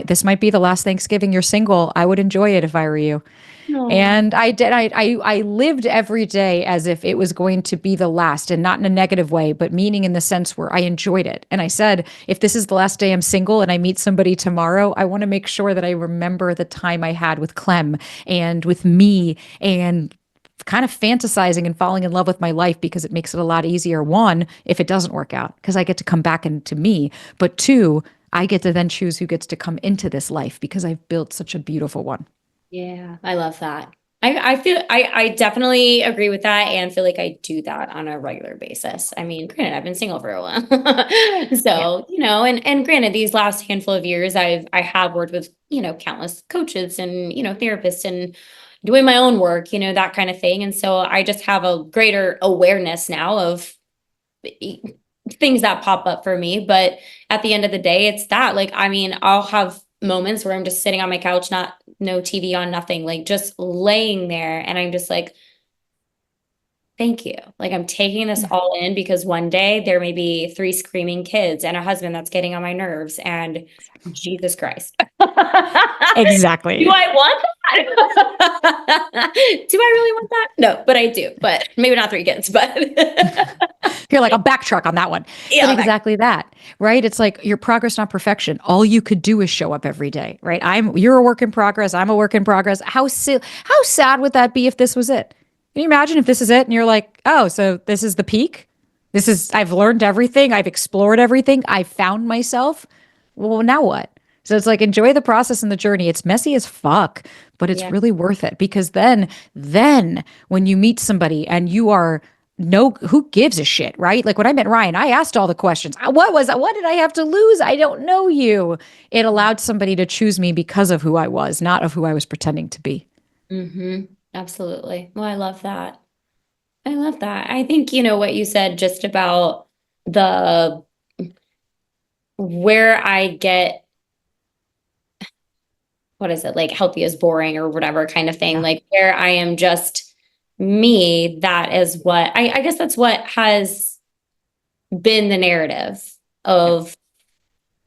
this might be the last Thanksgiving you're single. I would enjoy it if I were you. No. And I did. I lived every day as if it was going to be the last, and not in a negative way, but meaning in the sense where I enjoyed it. And I said, if this is the last day I'm single and I meet somebody tomorrow, I want to make sure that I remember the time I had with Clem and with me and kind of fantasizing and falling in love with my life, because it makes it a lot easier. One, if it doesn't work out, because I get to come back into me. But two, I get to then choose who gets to come into this life because I've built such a beautiful one. Yeah, I love that. I feel I definitely agree with that and feel like I do that on a regular basis. I mean, granted, I've been single for a while. Yeah. So, and granted, these last handful of years I have worked with, countless coaches and, therapists and doing my own work, that kind of thing. And so I just have a greater awareness now of things that pop up for me. But at the end of the day, it's that, like, I mean, I'll have moments where I'm just sitting on my couch, no TV on, nothing, like just laying there. And I'm just like, thank you. Like I'm taking this Yeah. all in because one day there may be three screaming kids and a husband that's getting on my nerves and Jesus Christ. Do Exactly. I want that? Do I really want that? No, but I do. But maybe not three kids, but You're like, I'll backtrack on that one. But yeah, exactly that, right? It's like your progress, not perfection. All you could do is show up every day, right? You're a work in progress. I'm a work in progress. How sad would that be if this was it? Can you imagine if this is it and you're like, oh, so this is the peak? I've learned everything. I've explored everything. I've found myself. Well, now what? So it's like, enjoy the process and the journey. It's messy as fuck, but it's yeah. really worth it, because then when you meet somebody and you are no, who gives a shit, right? Like when I met Ryan, I asked all the questions. What did I have to lose? I don't know you. It allowed somebody to choose me because of who I was, not of who I was pretending to be. Absolutely. Well, I love that. I love that. I think, what you said just about the where I get, what is it, like healthy is boring or whatever kind of thing, Yeah. like where I am just me, that is what I guess that's what has been the narrative Yeah. of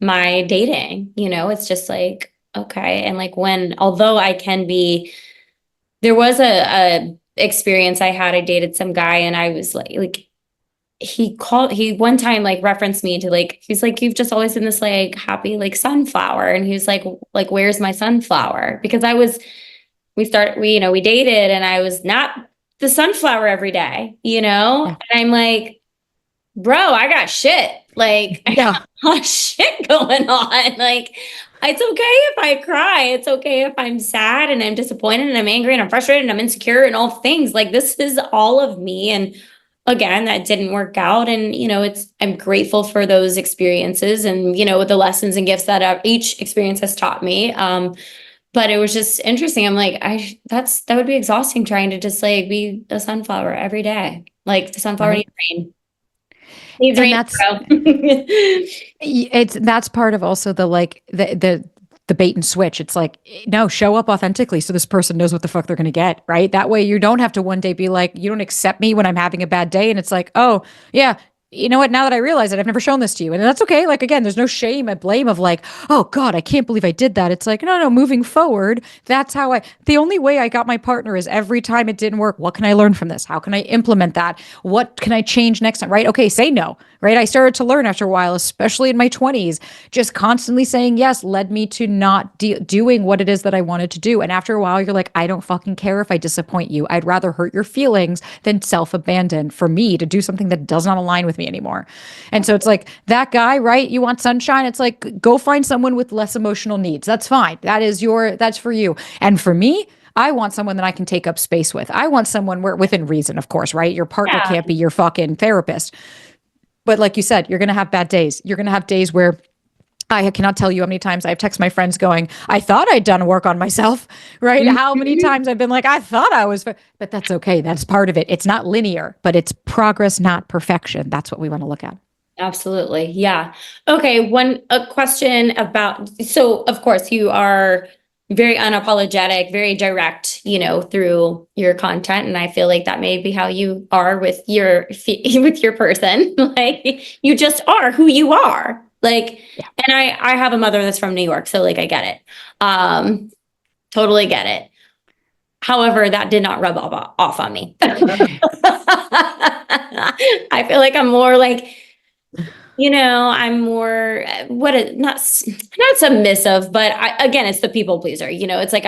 my dating. It's just like, okay. And like although I can be, there was a experience I had. I dated some guy and I was like, he one time like referenced me to like, he's like, you've just always been this like happy, like sunflower. And he was like, where's my sunflower? Because we dated and I was not the sunflower every day, Yeah. And I'm like, bro, I got shit. Like, I got Yeah. a lot of shit going on. Like, it's okay if I cry. It's okay if I'm sad and I'm disappointed and I'm angry and I'm frustrated and I'm insecure and all things. Like, this is all of me. And again, that didn't work out. And, I'm grateful for those experiences and, the lessons and gifts that each experience has taught me. But it was just interesting. I'm like, that would be exhausting trying to just like be a sunflower every day. Like the sunflower Right. needs rain. Needs And rain, that's bro. that's part of also the like the bait and switch. It's like, no, show up authentically so this person knows what the fuck they're going to get, right? That way you don't have to one day be like, you don't accept me when I'm having a bad day. And it's like, oh, yeah, you know what? Now that I realize it, I've never shown this to you. And that's okay. Like, again, there's no shame and blame of like, oh God, I can't believe I did that. It's like, no, moving forward, that's how the only way I got my partner is every time it didn't work. What can I learn from this? How can I implement that? What can I change next time? Right? Okay, say no. Right. I started to learn after a while, especially in my 20s, just constantly saying yes led me to not doing what it is that I wanted to do. And after a while, you're like, I don't fucking care if I disappoint you. I'd rather hurt your feelings than self-abandon for me to do something that does not align with me anymore. And so it's like that guy, right? You want sunshine? It's like, go find someone with less emotional needs. That's fine. That's for you. And for me, I want someone that I can take up space with. I want someone where within reason, of course, right? Your partner Yeah. can't be your fucking therapist. But like you said, you're going to have bad days. You're going to have days where I cannot tell you how many times I've texted my friends going, I thought I'd done work on myself, right? How many times I've been like, I thought I was, but that's okay. That's part of it. It's not linear, but it's progress, not perfection. That's what we want to look at. Absolutely. Yeah. Okay. A question about, so of course you are very unapologetic, very direct, through your content. And I feel like that may be how you are with with your person. Like you just are who you are. Like, Yeah. and I have a mother that's from New York. So like, I get it. Totally get it. However, that did not rub off on me. I feel like I'm more like, I'm more not submissive, but again, it's the people pleaser. It's like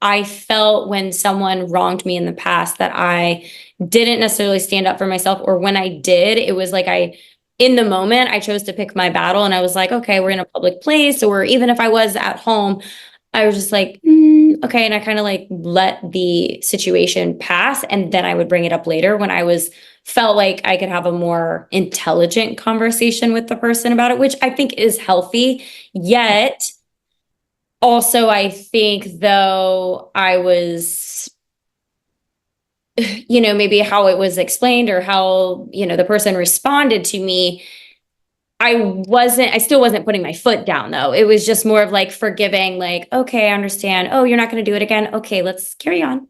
I felt when someone wronged me in the past that I didn't necessarily stand up for myself, or when I did, it was like in the moment, I chose to pick my battle, and I was like, okay, we're in a public place, or even if I was at home, I was just like, okay, and I kind of like let the situation pass, and then I would bring it up later when felt like I could have a more intelligent conversation with the person about it, which I think is healthy. Yet, also, I think though I was, maybe how it was explained or how, the person responded to me, I still wasn't putting my foot down though. It was just more of like forgiving, like, okay, I understand. Oh, you're not going to do it again. Okay, let's carry on.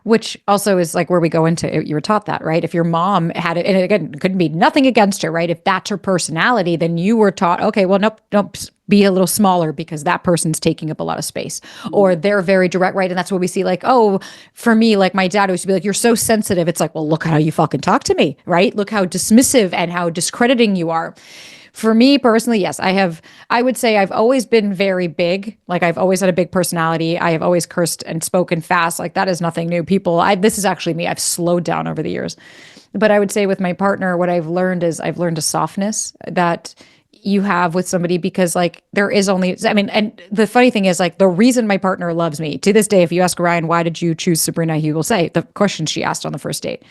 Which also is like where we go into, you were taught that, right? If your mom had it, and again, it couldn't be nothing against her, right? If that's her personality, then you were taught, okay, well, nope, be a little smaller because that person's taking up a lot of space. Or they're very direct, right? And that's what we see, like, oh, for me, like my dad used to be like, you're so sensitive. It's like, well, look how you fucking talk to me, right? Look how dismissive and how discrediting you are. For me personally, yes, I would say I've always been very big. Like I've always had a big personality. I have always cursed and spoken fast. Like that is nothing new. This is actually me. I've slowed down over the years. But I would say with my partner, what I've learned is I've learned a softness that you have with somebody, because like there is only, I mean, and the funny thing is like the reason my partner loves me to this day, if you ask Ryan, why did you choose Sabrina? He will say the question she asked on the first date.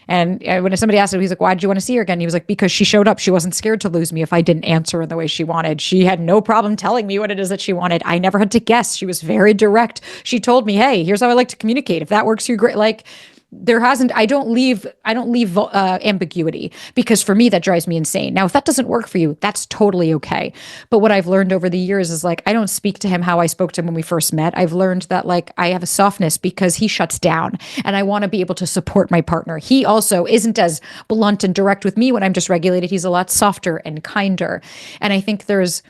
And when somebody asked him, he's like, why did you want to see her again? He was like, because she showed up. She wasn't scared to lose me if I didn't answer in the way she wanted. She had no problem telling me what it is that she wanted. I never had to guess. She was very direct. She told me, hey, here's how I like to communicate. If that works for you, great. Like I don't leave ambiguity, because for me, that drives me insane. Now, if that doesn't work for you, that's totally okay. But what I've learned over the years is like, I don't speak to him how I spoke to him when we first met. I've learned that like I have a softness because he shuts down, and I want to be able to support my partner. He also isn't as blunt and direct with me when I'm dysregulated. He's a lot softer and kinder. And I think there's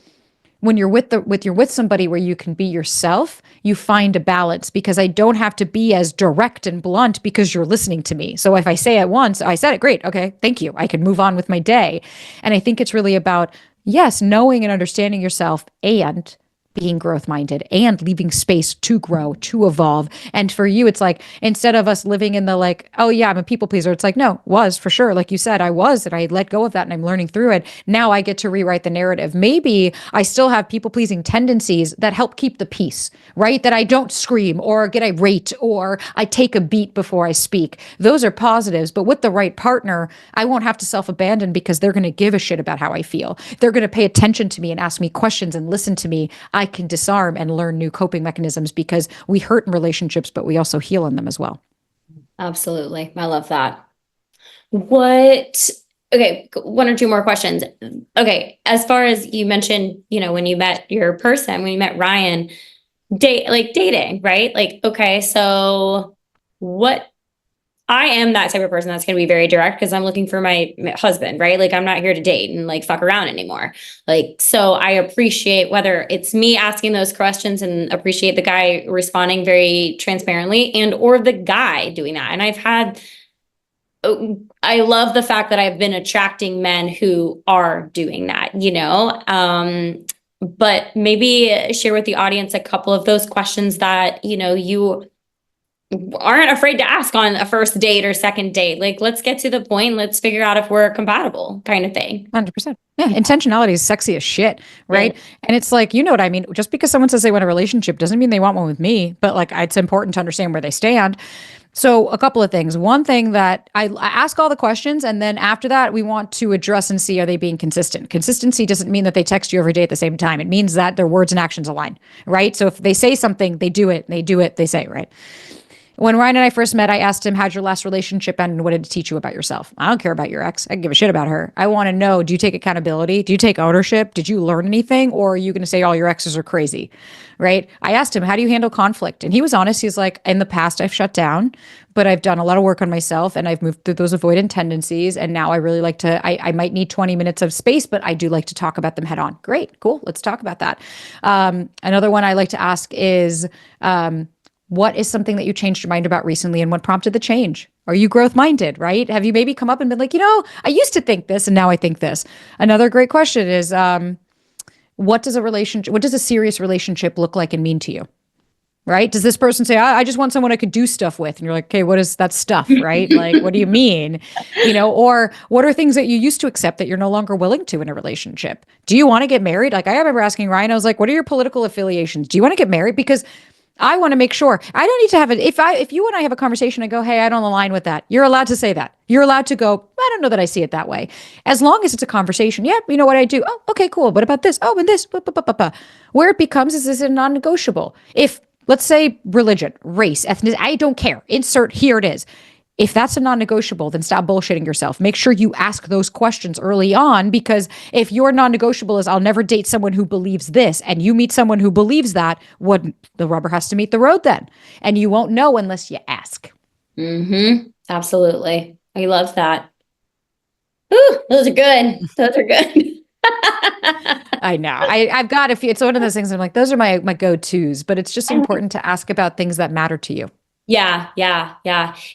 when you're with somebody where you can be yourself, you find a balance because I don't have to be as direct and blunt because you're listening to me. So if I say it once, I said it, great. Okay, thank you. I can move on with my day. And I think it's really about, yes, knowing and understanding yourself and being growth minded and leaving space to grow, to evolve. And for you, it's like, instead of us living in the like, oh yeah, I'm a people pleaser, it's like, no, was for sure. Like you said, I was, and I let go of that and I'm learning through it. Now I get to rewrite the narrative. Maybe I still have people pleasing tendencies that help keep the peace, right? That I don't scream or get irate or I take a beat before I speak. Those are positives. But with the right partner, I won't have to self abandon because they're going to give a shit about how I feel. They're going to pay attention to me and ask me questions and listen to me. I can disarm and learn new coping mechanisms because we hurt in relationships, but we also heal in them as well. Absolutely. I love that. What, okay, one or two more questions. Okay, as far as you mentioned, when you met your person, when you met Ryan, dating, right? Like, okay, so what I am that type of person that's going to be very direct because I'm looking for my husband, right? Like, I'm not here to date and like fuck around anymore. Like, so I appreciate whether it's me asking those questions and appreciate the guy responding very transparently and or the guy doing that. And I love the fact that I've been attracting men who are doing that, but maybe share with the audience a couple of those questions that, you aren't afraid to ask on a first date or second date. Like, let's get to the point. Let's figure out if we're compatible, kind of thing. 100%. Yeah. Intentionality is sexy as shit. Right. Yeah. And it's like, you know what I mean? Just because someone says they want a relationship doesn't mean they want one with me, but like, it's important to understand where they stand. So a couple of things. One thing that I ask all the questions, and then after that, we want to address and see, are they being consistent? Consistency doesn't mean that they text you every day at the same time. It means that their words and actions align, right? So if they say something, they do it, they say it, right? When Ryan and I first met, I asked him, how'd your last relationship end and what did it teach you about yourself? I don't care about your ex. I can give a shit about her. I want to know, do you take accountability? Do you take ownership? Did you learn anything? Or are you going to say all your exes are crazy? Right? I asked him, how do you handle conflict? And he was honest. He's like, in the past, I've shut down, but I've done a lot of work on myself and I've moved through those avoidant tendencies. And now I really like to, I might need 20 minutes of space, but I do like to talk about them head on. Great, cool. Let's talk about that. Another one I like to ask is, what is something that you changed your mind about recently and what prompted the change? Are you growth minded, right? Have you maybe come up and been like, I used to think this and now I think this? Another great question is, what does a serious relationship look like and mean to you? Right? Does this person say, I just want someone I could do stuff with? And you're like, okay, what is that stuff, right? Like, what do you mean? Or what are things that you used to accept that you're no longer willing to in a relationship? Do you want to get married? Like, I remember asking Ryan, I was like, what are your political affiliations? Do you want to get married? Because I want to make sure I don't need to have it. If you and I have a conversation and go, hey, I don't align with that. You're allowed to say that. You're allowed to go, I don't know that I see it that way. As long as it's a conversation. Yeah, you know what I do? Oh, okay, cool. What about this? Oh, and this. Blah, blah, blah, blah, blah. Where it becomes is a non-negotiable. If, let's say, religion, race, ethnicity, I don't care. Insert, here it is. If that's a non-negotiable, then stop bullshitting yourself. Make sure you ask those questions early on, because if your non-negotiable is I'll never date someone who believes this, and you meet someone who believes that, the rubber has to meet the road then. And you won't know unless you ask. Mm-hmm. Absolutely. I love that. Ooh, those are good. Those are good. I know. I've got a few. It's one of those things I'm like, those are my go-tos, but it's just important to ask about things that matter to you. Yeah.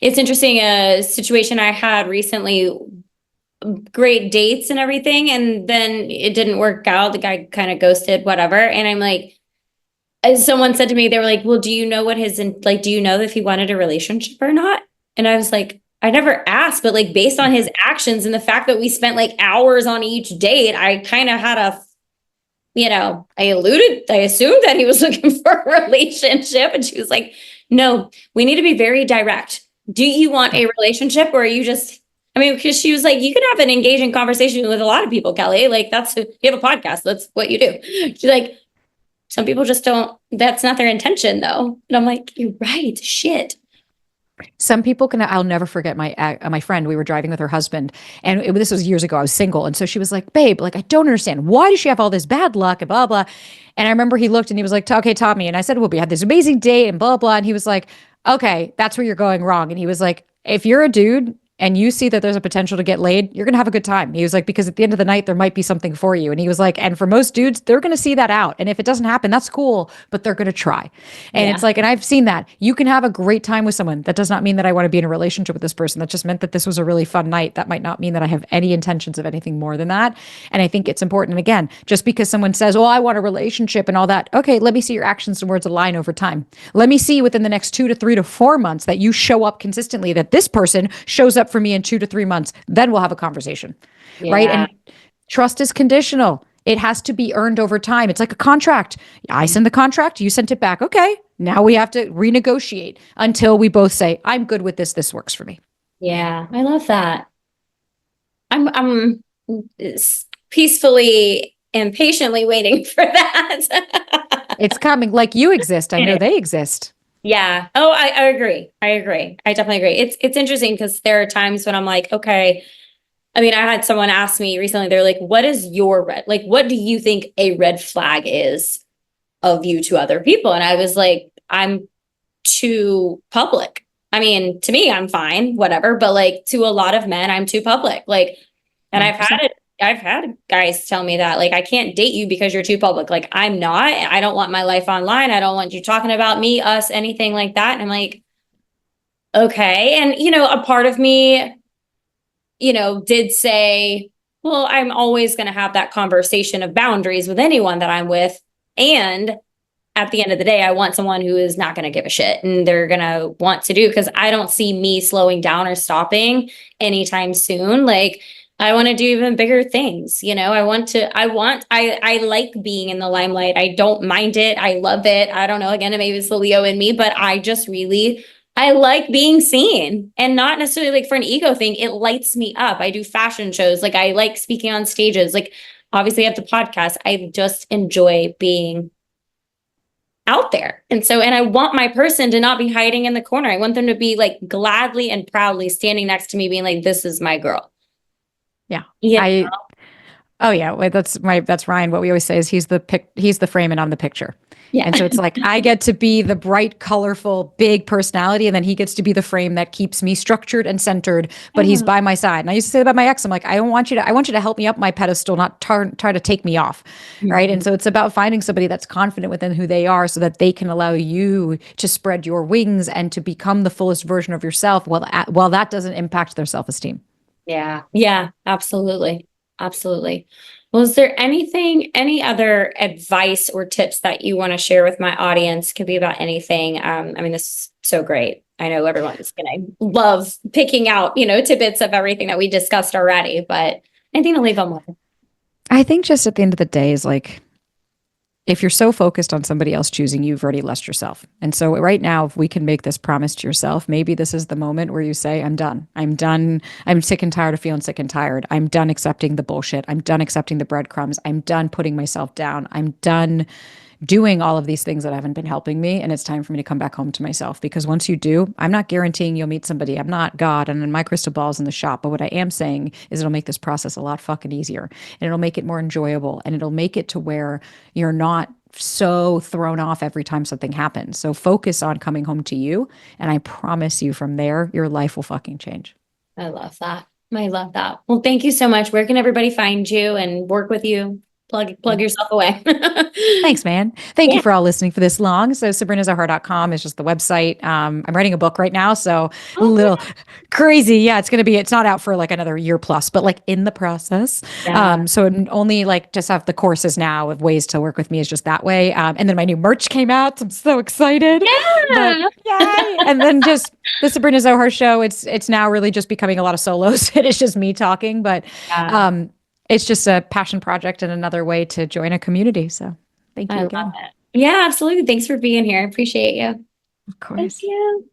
It's interesting. A situation I had recently, great dates and everything, and then it didn't work out. The guy kind of ghosted, whatever. And I'm like, as someone said to me, they were like, well, do you know do you know if he wanted a relationship or not? And I was like, I never asked, but like based on his actions and the fact that we spent like hours on each date, I kind of had I assumed that he was looking for a relationship. And she was like, no, we need to be very direct. Do you want a relationship, or are you just, because she was like, you can have an engaging conversation with a lot of people, Kelly. Like you have a podcast. That's what you do. She's like, some people just don't, that's not their intention though. And I'm like, you're right. Shit. Some people I'll never forget my friend. We were driving with her husband, and this was years ago. I was single. And so she was like, babe, like, I don't understand. Why does she have all this bad luck and blah, blah. And I remember he looked and he was like, okay, taught me. And I said, well, we had this amazing date and blah, blah. And he was like, okay, that's where you're going wrong. And he was like, if you're a dude and you see that there's a potential to get laid, you're going to have a good time. He was like, because at the end of the night, there might be something for you. And he was like, and for most dudes, they're going to see that out. And if it doesn't happen, that's cool, but they're going to try. And Yeah. it's like, and I've seen that you can have a great time with someone. That does not mean that I want to be in a relationship with this person. That just meant that this was a really fun night. That might not mean that I have any intentions of anything more than that. And I think it's important. And again, just because someone says, oh, I want a relationship and all that. Okay, let me see your actions and words align over time. Let me see within the next 2 to 3 to 4 months that you show up consistently, that this person shows up for me in 2 to 3 months. Then we'll have a conversation. Right. Yeah. And trust is conditional. It has to be earned over time. It's like a contract. I send the contract, you sent it back. Okay. Now we have to renegotiate until we both say, I'm good with this. This works for me. Yeah. I love that. I'm peacefully and patiently waiting for that. It's coming. Like you exist. I It know is. they exist. Yeah. Oh, I agree. I agree. I definitely agree. It's interesting because there are times when I'm like, okay. I mean, I had someone ask me recently, they're like, what is your red? Like, what do you think a red flag is of you to other people? And I was like, I'm too public. I mean, to me, I'm fine, whatever. But like to a lot of men, I'm too public. Like, and 100%. I've had guys tell me that, like, I can't date you because you're too public. Like, I'm not. I don't want my life online. I don't want you talking about me, us, anything like that. And I'm like, okay. And, a part of me, did say, well, I'm always going to have that conversation of boundaries with anyone that I'm with. And at the end of the day, I want someone who is not going to give a shit and they're going to want to do, because I don't see me slowing down or stopping anytime soon. Like, I want to do even bigger things. I like being in the limelight. I don't mind it. I love it. I don't know. Again, maybe it's the Leo in me, but I like being seen, and not necessarily like for an ego thing. It lights me up. I do fashion shows. Like, I like speaking on stages. Like, obviously I have the podcast. I just enjoy being out there. And I want my person to not be hiding in the corner. I want them to be like gladly and proudly standing next to me being like, this is my girl. Yeah. Yeah. Oh yeah, wait, that's Ryan. What we always say is he's the frame and I'm the picture. Yeah. And so it's like I get to be the bright, colorful, big personality, and then he gets to be the frame that keeps me structured and centered, but he's by my side. And I used to say about my ex, I'm like, I want you to help me up my pedestal, not try to take me off. Right. And so it's about finding somebody that's confident within who they are so that they can allow you to spread your wings and to become the fullest version of yourself while that doesn't impact their self-esteem. Yeah. Yeah, absolutely. Absolutely. Well, is there any other advice or tips that you want to share with my audience? Could be about anything. I mean, this is so great. I know everyone's going to love picking out, tidbits of everything that we discussed already, but anything to leave them with. I think just at the end of the day is like, if you're so focused on somebody else choosing you, you've already lost yourself. And so right now, if we can make this promise to yourself, maybe this is the moment where you say, I'm done. I'm done. I'm sick and tired of feeling sick and tired. I'm done accepting the bullshit. I'm done accepting the breadcrumbs. I'm done putting myself down. I'm done doing all of these things that haven't been helping me. And it's time for me to come back home to myself. Because once you do, I'm not guaranteeing you'll meet somebody. I'm not God, and my crystal ball's in the shop. But what I am saying is it'll make this process a lot fucking easier, and it'll make it more enjoyable, and it'll make it to where you're not so thrown off every time something happens. So focus on coming home to you. And I promise you from there, your life will fucking change. I love that. I love that. Well, thank you so much. Where can everybody find you and work with you? Plug yourself away. Thanks, man. Thank you Yeah. for all listening for this long. So sabrinazohar.com is just the website. I'm writing a book right now, so a Oh, little crazy. Yeah, it's not out for like another year plus, but like in the process. yeah. So it only like just have the courses now of ways to work with me is just that way. And then my new merch came out. So I'm so excited. But Yeah. yay. And then just the Sabrina Zohar show. It's now really just becoming a lot of solos. It is just me talking, but Yeah. it's just a passion project and another way to join a community. So thank you I again. love it. Yeah, absolutely. Thanks for being here. I appreciate you. Of Thank course. you.